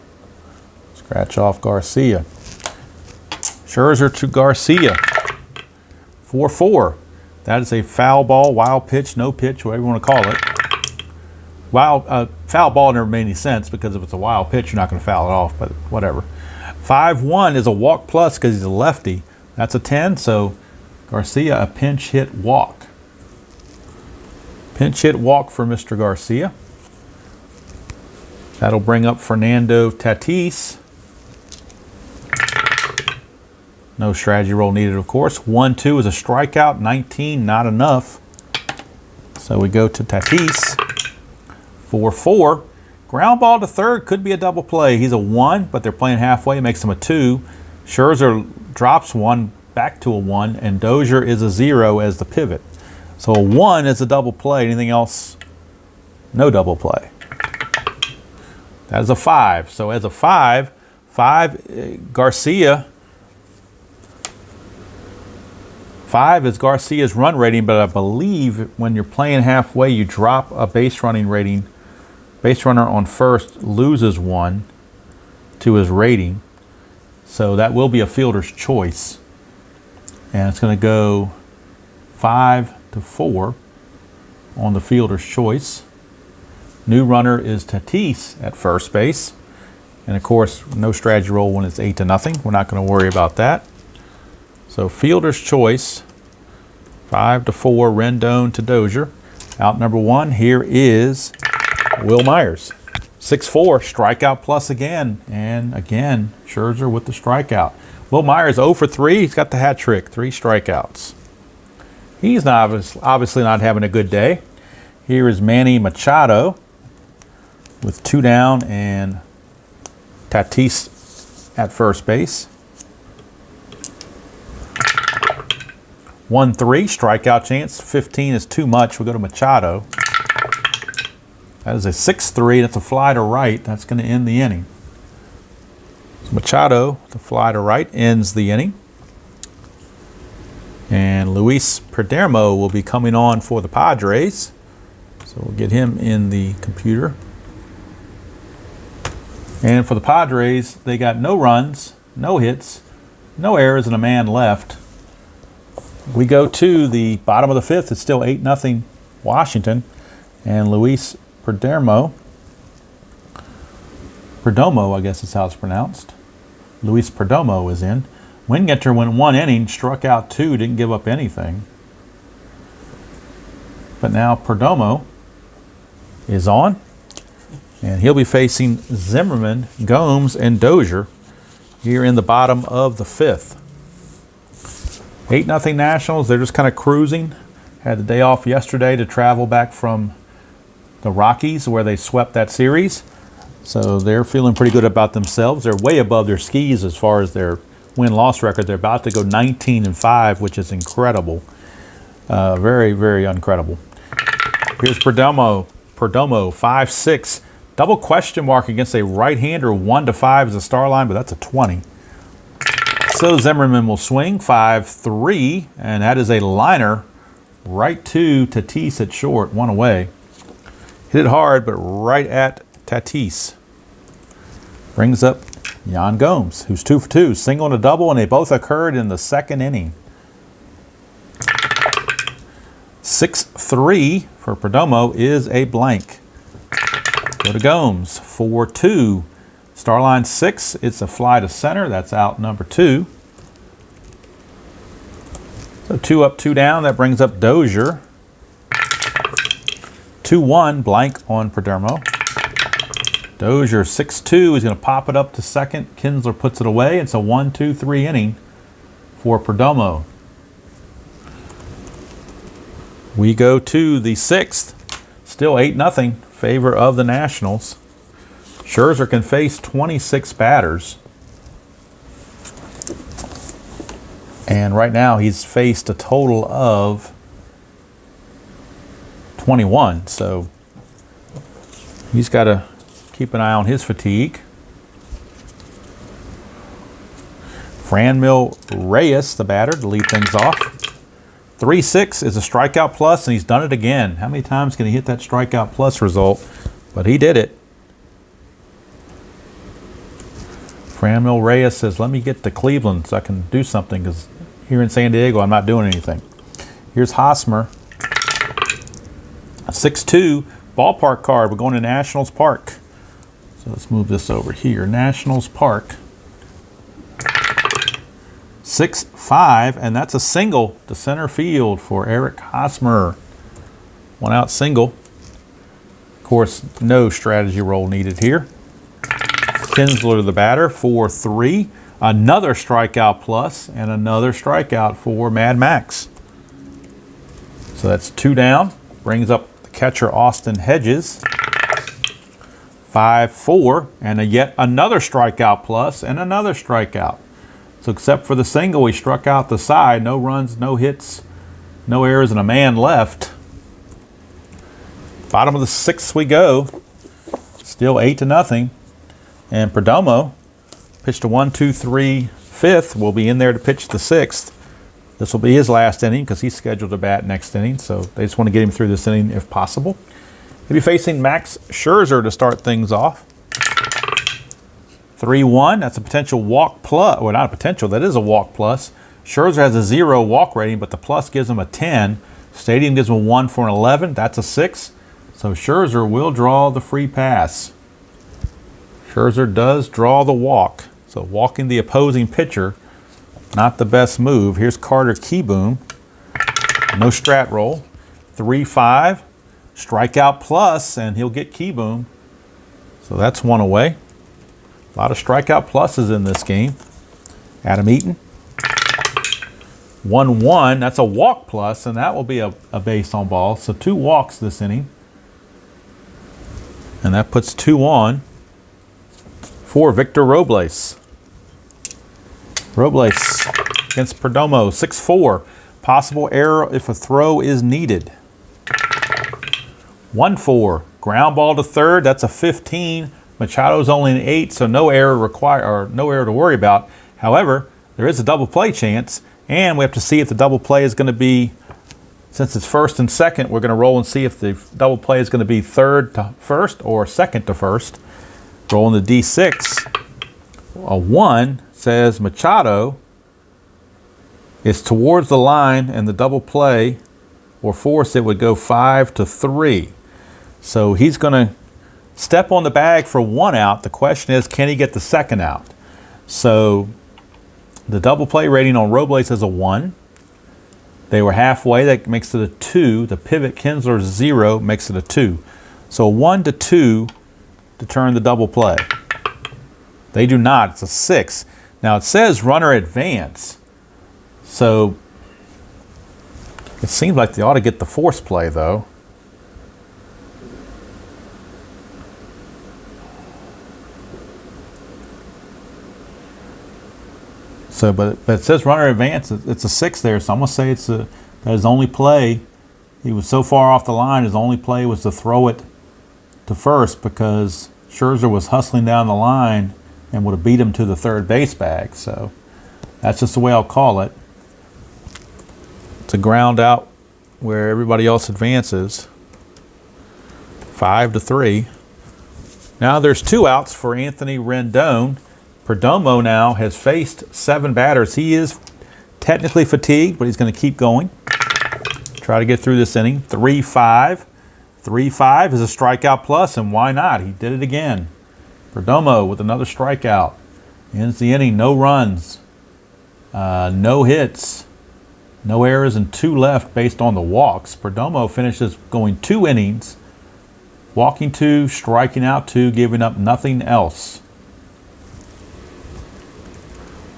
Scratch off Garcia. Scherzer to Garcia. 4-4. That is a foul ball, wild pitch, no pitch, whatever you want to call it. Foul ball never made any sense because if it's a wild pitch, you're not going to foul it off, but whatever. 5-1 is a walk plus because he's a lefty. That's a 10, so Garcia, a pinch hit walk. Pinch hit walk for Mr. Garcia. That'll bring up Fernando Tatis. No strategy roll needed, of course. 1-2 is a strikeout. 19, not enough. So we go to Tatis. 4-4. Ground ball to third could be a double play. He's a 1, but they're playing halfway. It makes him a 2. Scherzer drops 1 back to a 1, and Dozier is a 0 as the pivot. So a 1 is a double play. Anything else? No double play. That is a 5. So as a 5, Garcia. 5 is Garcia's run rating, but I believe when you're playing halfway, you drop a base running rating. Base runner on first loses 1 to his rating. So that will be a fielder's choice. And it's going to go 5-4 on the fielder's choice. New runner is Tatis at first base. And of course, no strategy roll when it's 8-0. We're not going to worry about that. So fielder's choice, 5-4, Rendon to Dozier. Out number 1, here is Will Myers. 6-4, strikeout plus again. And again, Scherzer with the strikeout. Will Myers 0 for 3. He's got the hat trick, 3 strikeouts. He's not obviously not having a good day. Here is Manny Machado with 2 down and Tatis at first base. 1-3, strikeout chance. 15 is too much. We'll go to Machado. That is a 6-3. That's a fly to right. That's going to end the inning. So Machado, the fly to right, ends the inning. And Luis Perdomo will be coming on for the Padres. So we'll get him in the computer. And for the Padres, they got no runs, no hits, no errors, and a man left. We go to the bottom of the 5th. It's still 8-0 Washington. And Luis Perdomo, I guess is how it's pronounced. Luis Perdomo is in. Wingenter went 1 inning, struck out 2, didn't give up anything. But now Perdomo is on. And he'll be facing Zimmerman, Gomes, and Dozier here in the bottom of the 5th. 8-0 Nationals. They're just kind of cruising. Had the day off yesterday to travel back from the Rockies where they swept that series. So they're feeling pretty good about themselves. They're way above their skis as far as their win-loss record. They're about to go 19-5, which is incredible. Very, very incredible. Here's Perdomo. 5-6. Double question mark against a right-hander. 1-5 is a star line, but that's a 20. So Zimmerman will swing 5-3, and that is a liner right to Tatis at short, 1 away. Hit it hard, but right at Tatis. Brings up Yan Gomes, who's 2 for 2, single and a double, and they both occurred in the 2nd inning. 6-3 for Perdomo is a blank. Go to Gomes, 4-2. Starline 6, it's a fly to center. That's out number 2. So 2 up, 2 down. That brings up Dozier. 2-1, blank on Perdomo. Dozier 6-2. He's going to pop it up to second. Kinsler puts it away. It's a 1-2-3 inning for Perdomo. We go to the 6th. Still 8-0 favor of the Nationals. Scherzer can face 26 batters. And right now he's faced a total of 21. So he's got to keep an eye on his fatigue. Franmil Reyes, the batter, to lead things off. 3-6 is a strikeout plus, and he's done it again. How many times can he hit that strikeout plus result? But he did it. Franmil Reyes says, let me get to Cleveland so I can do something, because here in San Diego I'm not doing anything. Here's Hosmer. A 6-2 ballpark card. We're going to Nationals Park. So let's move this over here. Nationals Park. 6-5, and that's a single to center field for Eric Hosmer. 1-out single. Of course, no strategy roll needed here. Kinsler, the batter, 4-3. Another strikeout plus, and another strikeout for Mad Max. So that's 2 down. Brings up the catcher, Austin Hedges. 5-4, and yet another strikeout plus, and another strikeout. So except for the single, he struck out the side. No runs, no hits, no errors, and a man left. Bottom of the 6th we go. Still 8-0. And Perdomo pitched a 1-2-3 5th. Will be in there to pitch the 6th. This will be his last inning because he's scheduled to bat next inning. So they just want to get him through this inning if possible. He'll be facing Max Scherzer to start things off. 3-1, that's a potential walk plus. Well, not a potential, that is a walk plus. Scherzer has a 0 walk rating, but the plus gives him a 10. Stadium gives him a 1 for an 11. That's a 6. So Scherzer will draw the free pass. Scherzer does draw the walk. So walking the opposing pitcher, not the best move. Here's Carter Kieboom. No strat roll. 3-5, strikeout plus, and he'll get Kieboom. So that's 1 away. A lot of strikeout pluses in this game. Adam Eaton. 1-1, that's a walk plus, and that will be a base on ball. So 2 walks this inning. And that puts 2 on for Victor Robles. Robles against Perdomo, 6-4. Possible error if a throw is needed. 1-4, ground ball to third, that's a 15. Machado's only an 8, so no error to worry about. However, there is a double play chance, and we have to see if the double play is going to be, since it's first and second, we're going to roll and see if the double play is going to be third to first or second to first. Rolling the D6. A 1 says Machado is towards the line, and the double play or force it would go 5-3. So he's going to step on the bag for 1 out. The question is, can he get the second out? So the double play rating on Robles is a 1. They were halfway. That makes it a 2. The pivot Kinsler's 0 makes it a 2. So 1-2 to turn the double play. They do not. It's a 6. Now it says runner advance. So it seems like they ought to get the force play though. So, but it says runner advance. It's a 6 there, so I'm gonna say it's his only play. He was so far off the line. His only play was to throw it to first because Scherzer was hustling down the line and would have beat him to the third base bag. So that's just the way I'll call it. It's a ground out where everybody else advances. 5-3. Now there's 2 outs for Anthony Rendon. Perdomo now has faced 7 batters. He is technically fatigued, but he's going to keep going. Try to get through this inning. 3-5. 3-5 is a strikeout plus, and why not? He did it again. Perdomo with another strikeout. Ends the inning, no runs, no hits, no errors, and 2 left based on the walks. Perdomo finishes going 2 innings, walking 2, striking out 2, giving up nothing else.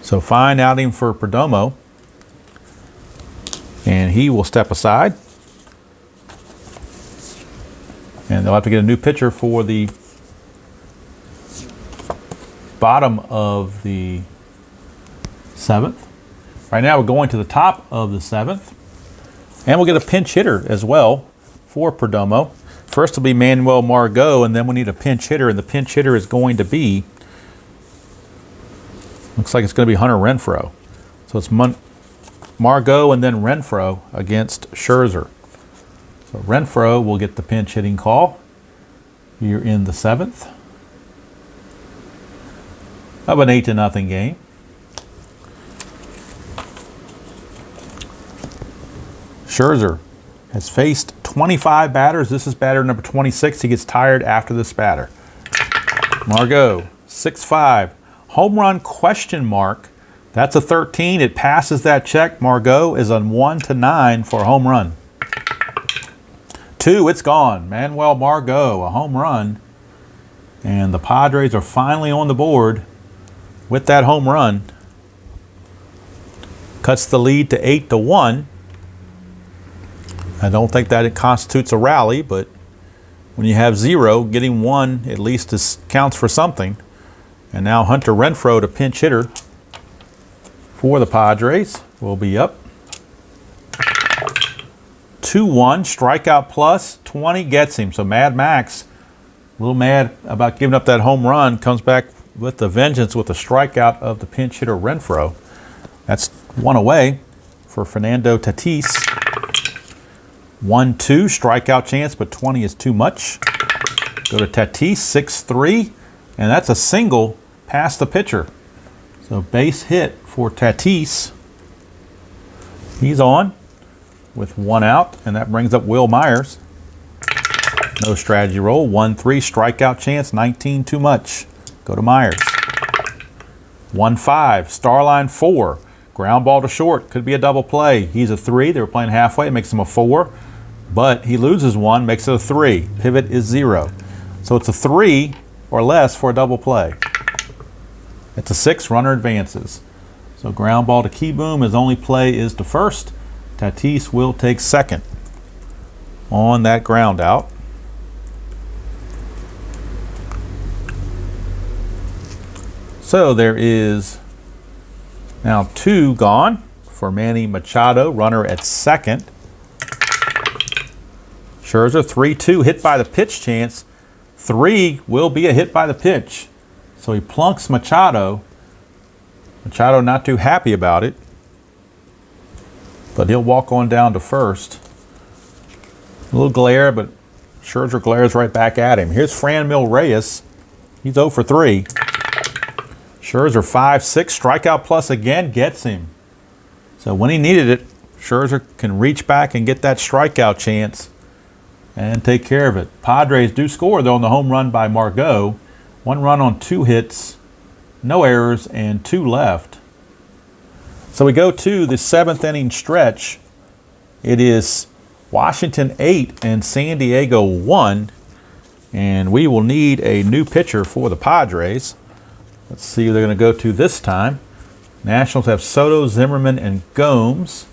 So fine outing for Perdomo, and he will step aside. And they'll have to get a new pitcher for the bottom of the 7th. Right now we're going to the top of the 7th. And we'll get a pinch hitter as well for Perdomo. First will be Manuel Margot, and then we need a pinch hitter, and the pinch hitter is going to be, looks like it's going to be Hunter Renfroe. So it's Margot and then Renfroe against Scherzer. So Renfroe will get the pinch hitting call here in the 7th of an 8-0 game. Scherzer has faced 25 batters. This is batter number 26. He gets tired after this batter. Margot, 6-5. Home run question mark. That's a 13. It passes that check. Margot is on 1-9 for a home run. 2, it's gone. Manuel Margot, a home run. And the Padres are finally on the board with that home run. Cuts the lead to 8-1. I don't think that it constitutes a rally, but when you have 0, getting 1 at least counts for something. And now Hunter Renfroe, the pinch hitter for the Padres, will be up. 2-1, strikeout plus, 20 gets him. So Mad Max, a little mad about giving up that home run, comes back with the vengeance with a strikeout of the pinch hitter Renfroe. That's 1 away for Fernando Tatis. 1-2, strikeout chance, but 20 is too much. Go to Tatis, 6-3, and that's a single past the pitcher. So base hit for Tatis. He's on with 1 out, and that brings up Will Myers. No strategy roll. 1-3, strikeout chance, 19 too much. Go to Myers. 1-5, Starline 4. Ground ball to short. Could be a double play. He's a 3. They were playing halfway. It makes him a 4. But he loses 1, makes it a 3. Pivot is 0. So it's a 3 or less for a double play. It's a 6, runner advances. So ground ball to Keyboom. His only play is to first. Tatis will take second on that ground out. So there is now 2 gone for Manny Machado, runner at second. Scherzer, 3-2, hit by the pitch chance. 3 will be a hit by the pitch. So he plunks Machado. Machado not too happy about it, but he'll walk on down to first. A little glare, but Scherzer glares right back at him. Here's Franmil Reyes. He's 0 for 3. Scherzer 5-6, strikeout plus again, gets him. So when he needed it, Scherzer can reach back and get that strikeout chance and take care of it. Padres do score, though, on the home run by Margot. 1 run on 2 hits, no errors, and 2 left. So we go to the 7th inning stretch. It is Washington 8 and San Diego 1. And we will need a new pitcher for the Padres. Let's see who they're going to go to this time. Nationals have Soto, Zimmerman, and Gomes.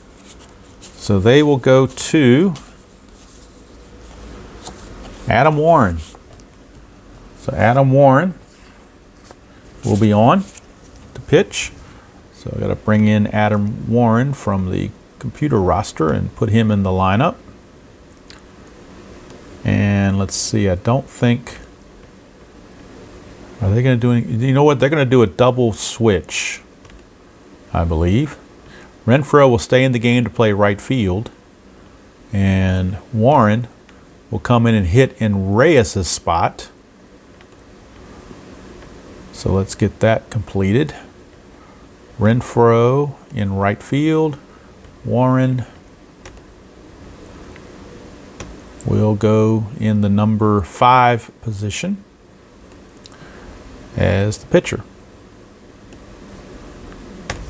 So they will go to Adam Warren. So Adam Warren will be on to pitch. So I got to bring in Adam Warren from the computer roster and put him in the lineup. And let's see, I don't think, are they going to do any, you know what, they're going to do a double switch, I believe. Renfroe will stay in the game to play right field, and Warren will come in and hit in Reyes' spot. So let's get that completed. Renfroe in right field. Warren will go in the number 5 position as the pitcher.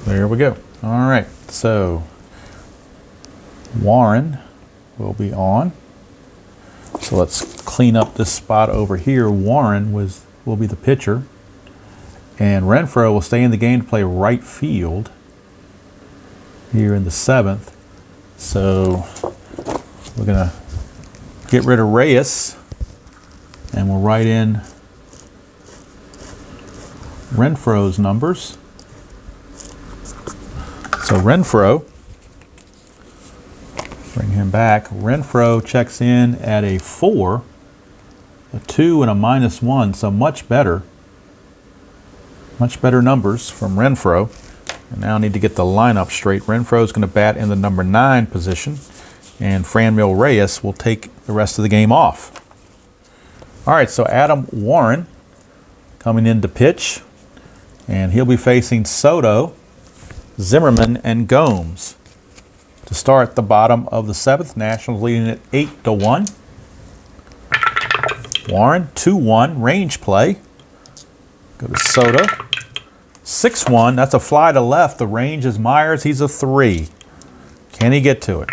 There we go. All right, so Warren will be on. So let's clean up this spot over here. Warren will be the pitcher. And Renfroe will stay in the game to play right field here in the 7th. So we're going to get rid of Reyes And we'll write in Renfroe's numbers. So Renfroe, bring him back. Renfroe checks in at a 4, a 2, and a -1. So much better numbers from Renfroe. And now I need to get the lineup straight. Renfroe is going to bat in the number 9 position, and Franmil Reyes will take the rest of the game off. All right, so Adam Warren coming in to pitch, and he'll be facing Soto, Zimmerman, and Gomes to start the bottom of the 7th. Nationals leading at 8-1. Warren, 2-1, range play. Go to Soto. 6-1, that's a fly to left. The range is Myers. He's a 3. Can he get to it?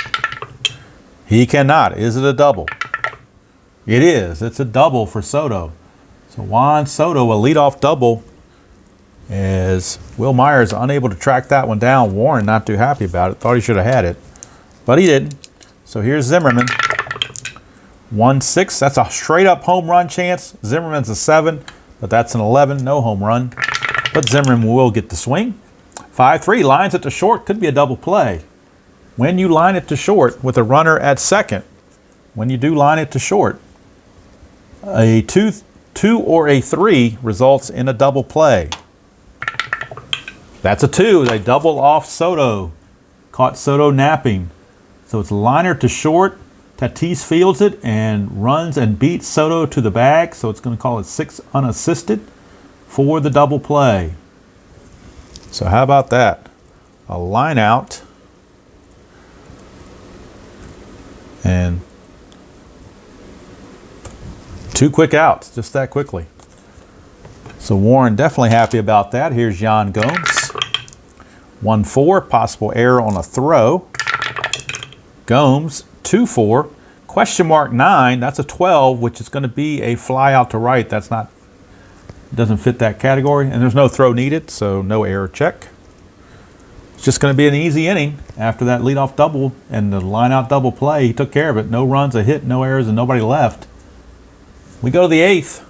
He cannot. Is it a double? It is. It's a double for Soto. So Juan Soto, a leadoff double, as Will Myers unable to track that one down. Warren not too happy about it. Thought he should have had it, but he didn't. So here's Zimmerman. 1-6. That's a straight up home run chance. Zimmerman's a 7, but that's an 11. No home run. But Zimmerman will get the swing. 5-3. Lines it to short. Could be a double play. When you line it to short with a runner at second, when you do line it to short, a 2 or a 3 results in a double play. That's a 2. They double off Soto. Caught Soto napping. So it's liner to short. Tatis fields it and runs and beats Soto to the bag. So it's going to call it 6 unassisted for the double play. So how about that? A line out. And 2 quick outs, just that quickly. So Warren definitely happy about that. Here's Yan Gomes. 1-4, possible error on a throw. Gomes, 2-4. Question mark 9, that's a 12, which is going to be a fly out to right. That's not, doesn't fit that category. And there's no throw needed, so no error check. It's just going to be an easy inning after that leadoff double and the line out double play. He took care of it. No runs, a hit, no errors, and nobody left. We go to the 8th.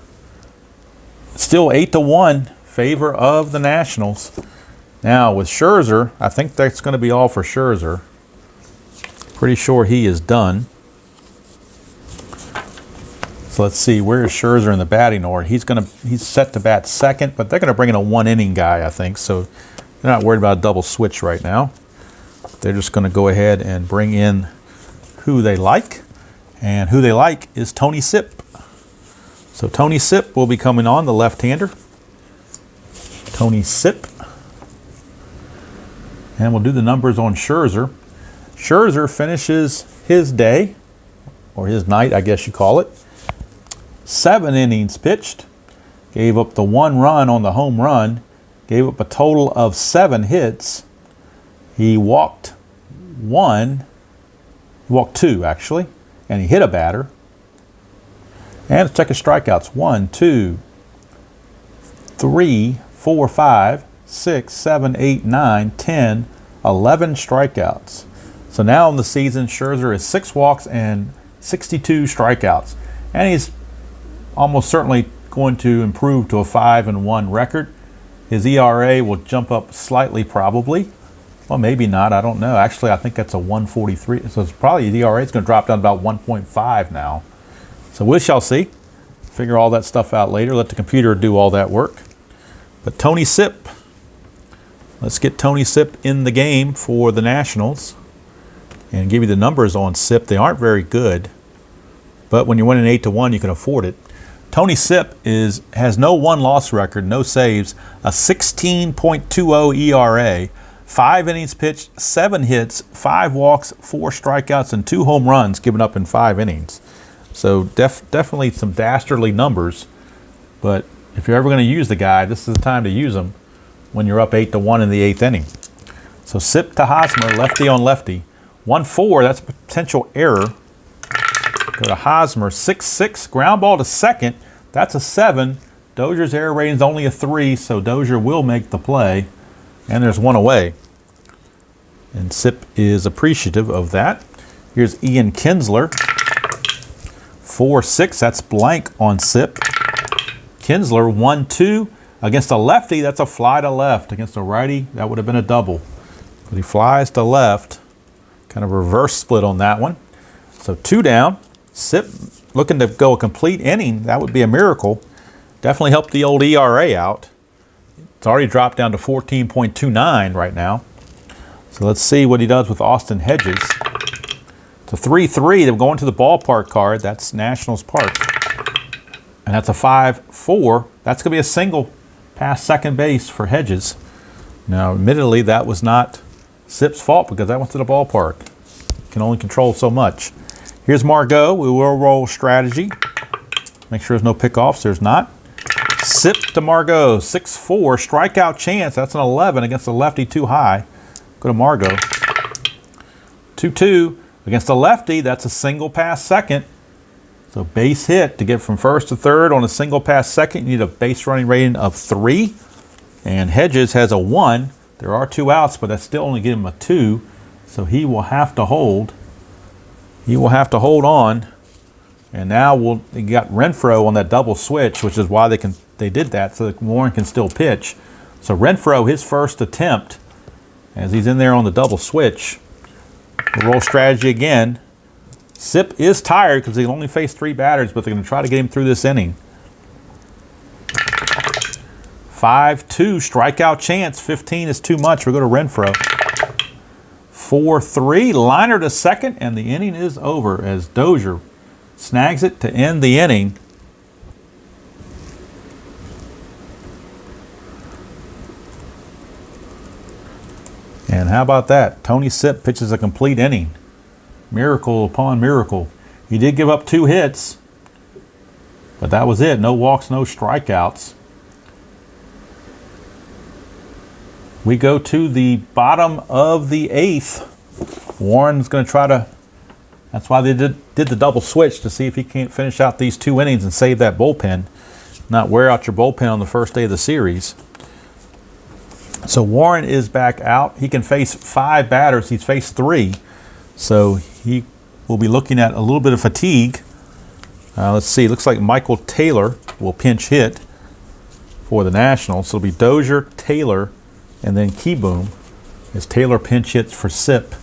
Still 8-1, favor of the Nationals. Now with Scherzer, I think that's going to be all for Scherzer. Pretty sure he is done. So let's see, where is Scherzer in the batting order? He's set to bat second, but they're going to bring in a 1-inning guy, I think. So they're not worried about a double switch right now. They're just going to go ahead and bring in who they like. And who they like is Tony Sipp. So Tony Sipp will be coming on, the left-hander. Tony Sipp. And we'll do the numbers on Scherzer. Scherzer finishes his day, or his night, I guess you call it. 7 innings pitched. Gave up the 1 run on the home run. Gave up a total of 7 hits. He walked 1. He walked 2, actually. And he hit a batter. And let's check his strikeouts. 1, 2, 3, 4, 5, 6, 7, 8, 9, 10, 11 strikeouts. So now in the season, Scherzer is 6 walks and 62 strikeouts. And he's almost certainly going to improve to a 5-1 record. His ERA will jump up slightly probably. Well, maybe not. I don't know. Actually, I think that's a 1.43. So it's probably the ERA is going to drop down to about 1.5 now. So we shall see. Figure all that stuff out later. Let the computer do all that work. But Tony Sipp. Let's get Tony Sipp in the game for the Nationals and give you the numbers on Sipp. They aren't very good, but when you're winning 8-1, you can afford it. Tony Sipp has no one-loss record, no saves, a 16.20 ERA, 5 innings pitched, 7 hits, 5 walks, 4 strikeouts, and 2 home runs given up in 5 innings. So definitely some dastardly numbers, but if you're ever going to use the guy, this is the time to use him when you're up 8-1 in the 8th inning. So Sipp to Hosmer, lefty on lefty. 1-4, that's a potential error. Go to Hosmer, 6-6, ground ball to second. That's a 7. Dozier's error rating is only a 3, so Dozier will make the play. And there's 1 away. And Sipp is appreciative of that. Here's Ian Kinsler. 4-6, that's blank on Sip. Kinsler, 1-2. Against a lefty, that's a fly to left. Against a righty, that would have been a double. But he flies to left. Kind of reverse split on that one. So 2 down. Sip looking to go a complete inning. That would be a miracle. Definitely help the old ERA out. It's already dropped down to 14.29 right now. So let's see what he does with Austin Hedges. It's a 3-3. They're going to the ballpark card. That's Nationals Park. And that's a 5-4. That's going to be a single past second base for Hedges. Now, admittedly, that was not Sip's fault because that went to the ballpark. Can only control so much. Here's Margot. We will roll strategy. Make sure there's no pickoffs. There's not. Sip to Margot. 6-4. Strikeout chance. That's an 11 against the lefty too high. Go to Margot. 2-2. Against the lefty, that's a single pass second. So base hit to get from first to third on a single pass second. You need a base running rating of 3. And Hedges has a 1. There are 2 outs, but that's still only giving him a 2. So he will have to hold. He will have to hold on. And now they got Renfroe on that double switch, which is why they did that, so that Warren can still pitch. So Renfroe, his first attempt, as he's in there on the double switch. We'll roll strategy again. Sip is tired because he only faced 3 batters, but they're going to try to get him through this inning. 5-2, strikeout chance. 15 is too much. We'll go to Renfroe. 4-3, liner to second, and the inning is over as Dozier snags it to end the inning. And how about that? Tony Sip pitches a complete inning. Miracle upon miracle. He did give up 2 hits, but that was it. No walks, no strikeouts. We go to the bottom of the 8th. Warren's going to try to, that's why they did the double switch, to see if he can't finish out these 2 innings and save that bullpen. Not wear out your bullpen on the first day of the series. So Warren is back out. He can face 5 batters. He's faced 3. So he will be looking at a little bit of fatigue. Let's see. Looks like Michael Taylor will pinch hit for the Nationals. So it'll be Dozier, Taylor, and then Keyboom as Taylor pinch hits for Sip.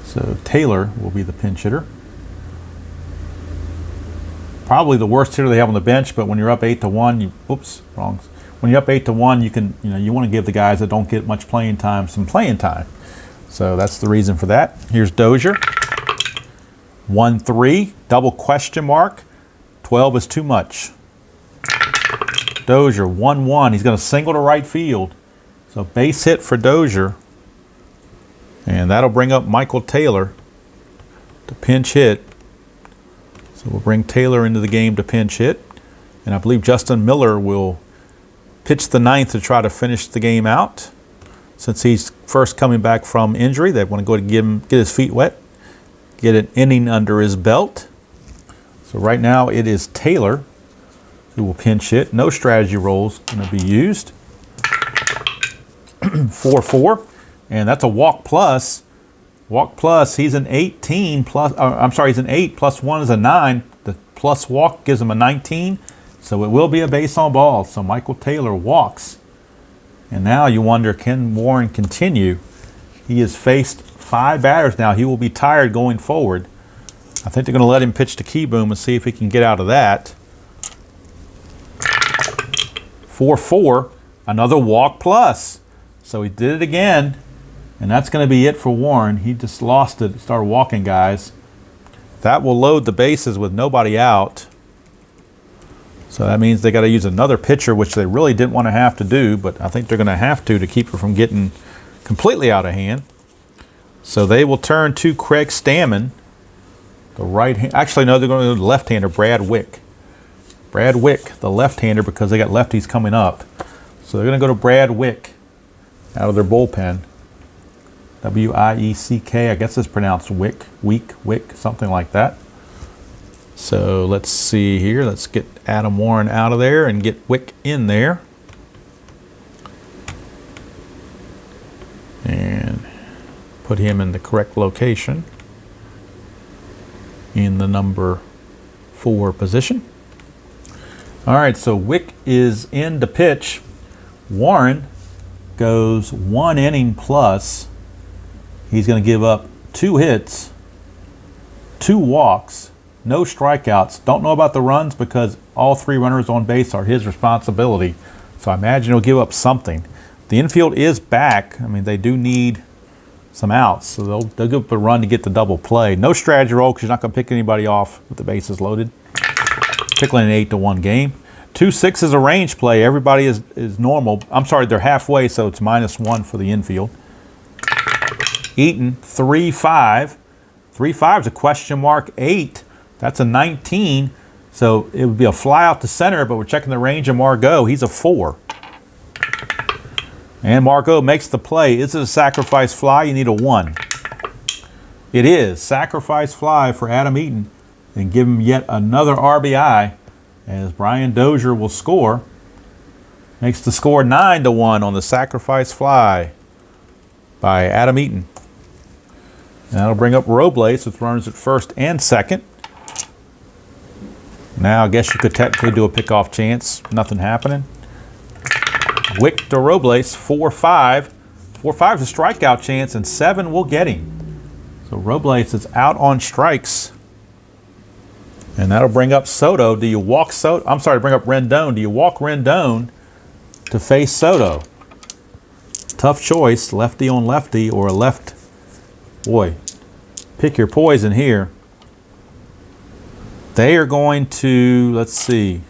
So Taylor will be the pinch hitter. Probably the worst hitter they have on the bench, but when you're up 8-1, wrong. When you're up 8-1, you want to give the guys that don't get much playing time some playing time. So that's the reason for that. Here's Dozier. 1-3, double question mark. 12 is too much. Dozier, 1-1. He's going to single to right field. So base hit for Dozier. And that'll bring up Michael Taylor to pinch hit. So we'll bring Taylor into the game to pinch hit. And I believe Justin Miller will pitch the 9th to try to finish the game out. Since he's first coming back from injury, they want to go to get his feet wet, get an inning under his belt. So right now it is Taylor who will pinch hit. No strategy rolls going to be used. 4-4, and that's a walk plus. Walk plus, he's an 18 plus, he's an 8 plus 1 is a 9. The plus walk gives him a 19. So it will be a base on ball. So Michael Taylor walks. And now you wonder, can Warren continue? He has faced 5 batters now. He will be tired going forward. I think they're going to let him pitch to Keyboom and see if he can get out of that. 4-4, another walk plus. So he did it again. And that's going to be it for Warren. He just lost it, started walking guys. That will load the bases with nobody out. So that means they got to use another pitcher, which they really didn't want to have to do, but I think they're going to have to keep it from getting completely out of hand. So they will turn to Craig Stammen, the right hand. Actually, no, they're going to go to the left-hander, Brad Wick. Brad Wick, the left-hander, because they got lefties coming up. So they're going to go to Brad Wick out of their bullpen. W-I-E-C-K, I guess it's pronounced Wick, something like that. So let's see here. Let's get Adam Warren out of there and get Wick in there. And put him in the correct location in the the number 4 position. All right, so Wick is in to pitch. Warren goes 1 inning plus. He's going to give up 2 hits, 2 walks, no strikeouts. Don't know about the runs because all 3 runners on base are his responsibility. So I imagine he'll give up something. The infield is back. I mean, they do need some outs, so they'll give up a run to get the double play. No strategy roll because you're not going to pick anybody off with the bases loaded. Particularly in an 8-1 game. 2-6 is a range play. Everybody is normal. I'm sorry, they're halfway, so it's -1 for the infield. Eaton 3-5. 3-5 is a question mark 8. That's a 19. So it would be a fly out to center, but we're checking the range of Margot. He's a 4. And Margot makes the play. Is it a sacrifice fly? You need a 1. It is. Sacrifice fly for Adam Eaton. And give him yet another RBI as Brian Dozier will score. Makes the score 9-1 on the sacrifice fly by Adam Eaton. And that'll bring up Robles with runners at first and second. Now I guess you could technically do a pickoff chance. Nothing happening. Wick to Robles, 4-5. 4-5 is a strikeout chance, and 7 will get him. So Robles is out on strikes. And that'll bring up Soto. Do you walk Soto? I'm sorry, bring up Rendon. Do you walk Rendon to face Soto? Tough choice, lefty on lefty or a left. Boy, pick your poison here. They are going to, let's see.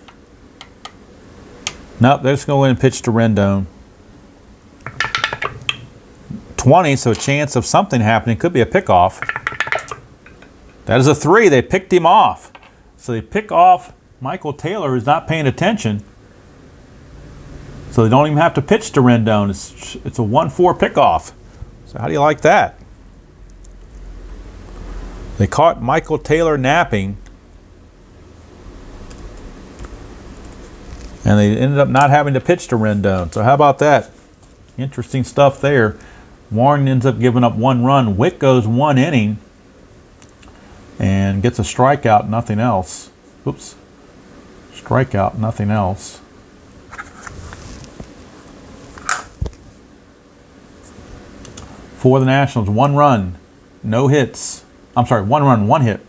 Nope, they're just going to go in and pitch to Rendon. 20, so a chance of something happening. Could be a pickoff. That is a 3. They picked him off. So they pick off Michael Taylor, who's not paying attention. So they don't even have to pitch to Rendon. It's a 1-4 pickoff. So how do you like that? They caught Michael Taylor napping. And they ended up not having to pitch to Rendon. So how about that? Interesting stuff there. Warren ends up giving up 1 run. Wick goes 1 inning and gets a strikeout, nothing else. Oops. Strikeout, nothing else. For the Nationals, 1 run, no hits. I'm sorry, 1 run, 1 hit.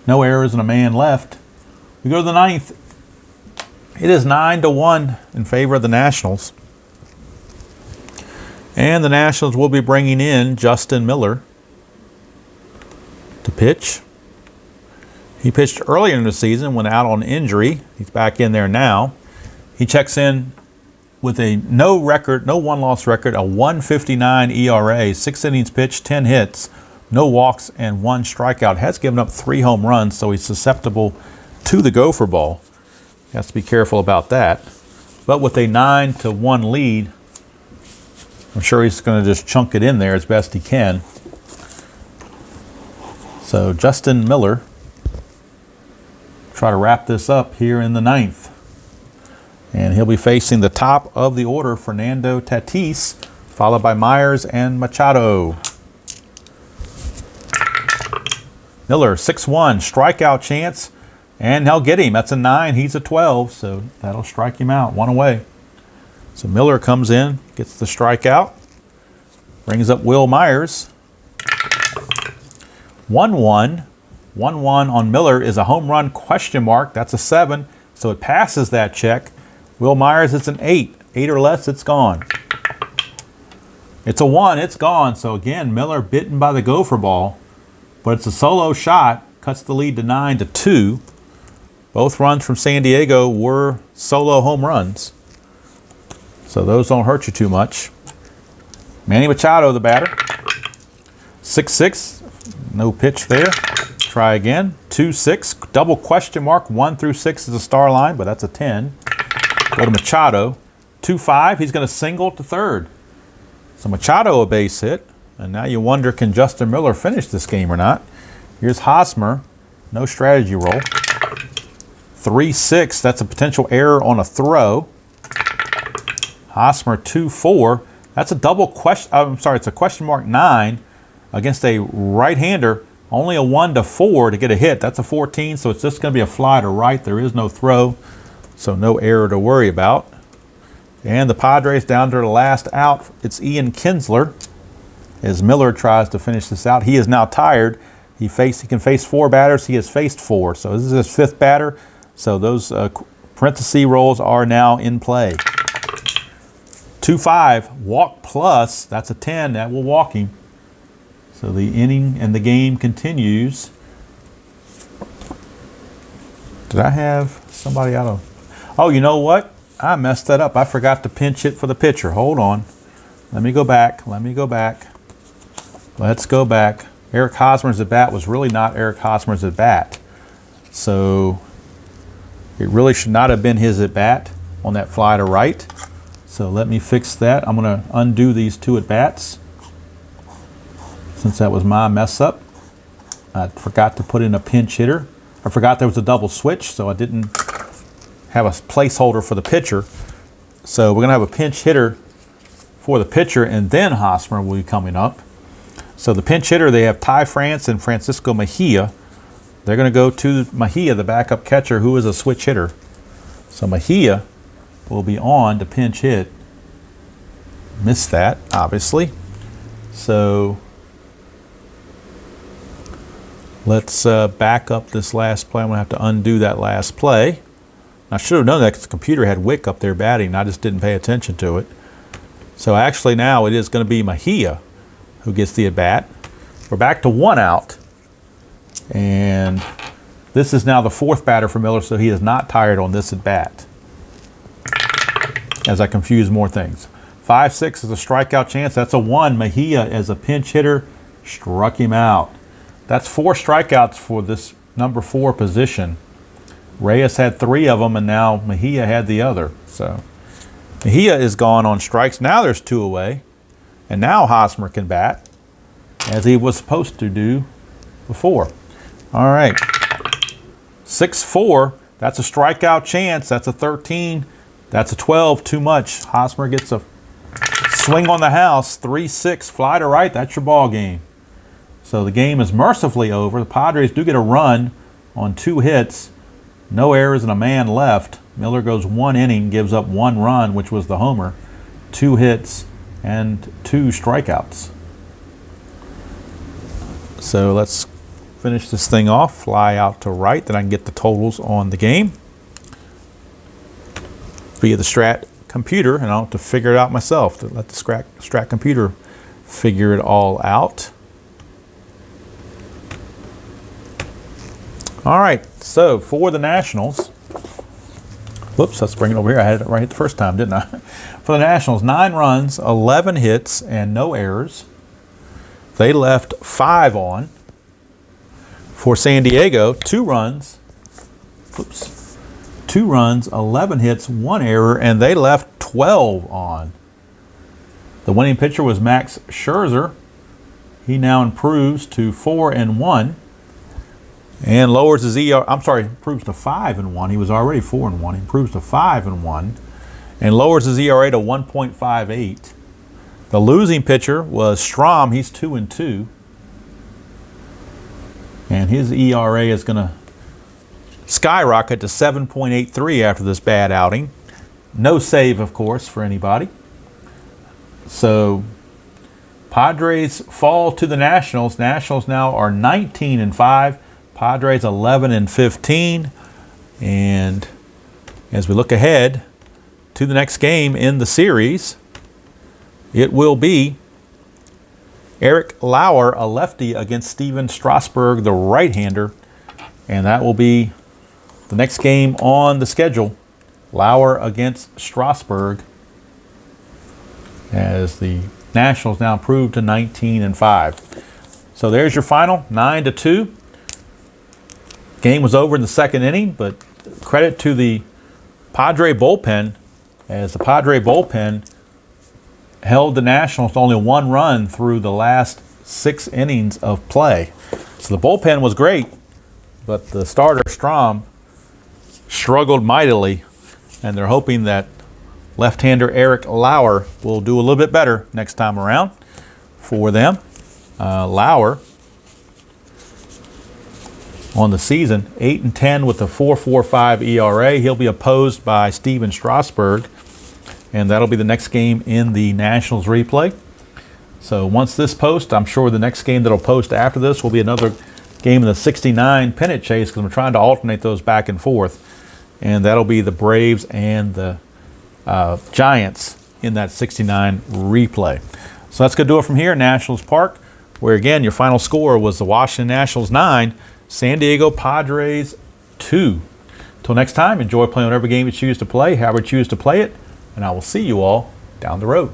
No errors and a man left. We go to the 9th. It is 9-1 in favor of the Nationals. And the Nationals will be bringing in Justin Miller to pitch. He pitched earlier in the season, went out on injury. He's back in there now. He checks in with a no one-loss record, a 1.59 ERA, 6 innings pitched, 10 hits, no walks, and 1 strikeout. Has given up 3 home runs, so he's susceptible to the gopher ball. Has to be careful about that. But with a 9-1 lead, I'm sure he's going to just chunk it in there as best he can. So Justin Miller, try to wrap this up here in the 9th. And he'll be facing the top of the order, Fernando Tatis, followed by Myers and Machado. Miller, 6-1, strikeout chance. And they'll get him. That's a 9. He's a 12, so that'll strike him out. 1 away. So Miller comes in, gets the strikeout, brings up Will Myers. 1-1. 1-1 on Miller is a home run question mark. That's a 7, so it passes that check. Will Myers, it's an 8. 8 or less, it's gone. It's a 1, it's gone. So again, Miller bitten by the gopher ball, but it's a solo shot. Cuts the lead to 9-2. Both runs from San Diego were solo home runs. So those don't hurt you too much. Manny Machado, the batter. 6-6, no pitch there. Try again. 2-6, double question mark. 1 through 6 is a star line, but that's a 10. Go to Machado. 2-5, he's going to single to third. So Machado a base hit. And now you wonder, can Justin Miller finish this game or not? Here's Hosmer. No strategy roll. 3-6, that's a potential error on a throw. Hosmer 2-4. That's a double question. I'm sorry, it's a question mark 9 against a right-hander Only a 1 to 4 to get a hit. That's a 14, so it's just going to be a fly to right. There is no throw, so no error to worry about. And the Padres down to the last out. It's Ian Kinsler as Miller tries to finish this out. He is now tired. He can face 4 batters. He has faced 4, so this is his 5th batter. So those parenthesis rolls are now in play. 2-5, walk plus, that's a 10, that will walk him. So the inning and the game continues. Did I have somebody out of? Oh, you know what? I messed that up. I forgot to pinch hit for the pitcher. Hold on. Let me go back. Let's go back. Eric Hosmer's at bat was really not Eric Hosmer's at bat. So it really should not have been his at bat on that fly to right. So let me fix that. I'm going to undo these 2 at bats since that was my mess up. I forgot to put in a pinch hitter. I forgot there was a double switch, so I didn't have a placeholder for the pitcher. So we're going to have a pinch hitter for the pitcher, and then Hosmer will be coming up. So the pinch hitter, they have Ty France and Francisco Mejia. They're going to go to Mejia, the backup catcher, who is a switch hitter. So Mejia will be on to pinch hit. Missed that, obviously. So let's back up this last play. I'm going to have to undo that last play. I should have known that because the computer had Wick up there batting. I just didn't pay attention to it. So actually now it is going to be Mejia who gets the at-bat. We're back to 1 out. And this is now the 4th batter for Miller, so he is not tired on this at-bat. As I confuse more things. 5-6 is a strikeout chance. That's a 1. Mejia, as a pinch hitter, struck him out. That's 4 strikeouts for this number 4 position. Reyes had 3 of them, and now Mejia had the other. So Mejia is gone on strikes. Now there's 2 away. And now Hosmer can bat, as he was supposed to do before. All right. 6-4. That's a strikeout chance. That's a 13. That's a 12. Too much. Hosmer gets a swing on the house. 3-6. Fly to right. That's your ball game. So the game is mercifully over. The Padres do get a run on 2 hits. No errors and a man left. Miller goes 1 inning, gives up 1 run, which was the homer, 2 hits, and 2 strikeouts. So let's finish this thing off. Fly out to right, then I can get the totals on the game via the Strat computer, and I'll have to figure it out myself, to let the Strat computer figure it all out. All right, so for the Nationals, whoops, let's bring it over here. I had it right the first time, didn't I? For the Nationals, 9 runs, 11 hits, and no errors. They left 5 on. For San Diego, 2 runs, 2 runs, 11 hits, 1 error, and they left 12 on. The winning pitcher was Max Scherzer. He now improves to 4-1. And lowers his ERA. I'm sorry, improves to 5-1. He was already 4-1. He improves to 5-1, and lowers his ERA to 1.58. The losing pitcher was Strahm. He's 2-2, and his ERA is going to skyrocket to 7.83 after this bad outing. No save, of course, for anybody. So Padres fall to the Nationals. Nationals now are 19-5. Padres 11-15, and as we look ahead to the next game in the series, it will be Eric Lauer, a lefty, against Steven Strasburg, the right-hander, and that will be the next game on the schedule. Lauer against Strasburg, as the Nationals now improve to 19-5. So there's your final, 9-2. Game was over in the 2nd inning, but credit to the Padre bullpen, as the Padre bullpen held the Nationals to only 1 run through the last 6 innings of play. So the bullpen was great, but the starter, Strahm, struggled mightily, and they're hoping that left-hander Eric Lauer will do a little bit better next time around for them. Lauer on the season. 8-10 with a 4.45 ERA. He'll be opposed by Steven Strasburg, and that'll be the next game in the Nationals replay. So once this posts, I'm sure the next game that'll post after this will be another game in the 69 pennant chase, because I'm trying to alternate those back and forth. And that'll be the Braves and the Giants in that 69 replay. So that's going to do it from here at Nationals Park, where again, your final score was the Washington Nationals 9, San Diego Padres 2. Until next time, enjoy playing whatever game you choose to play, however you choose to play it, and I will see you all down the road.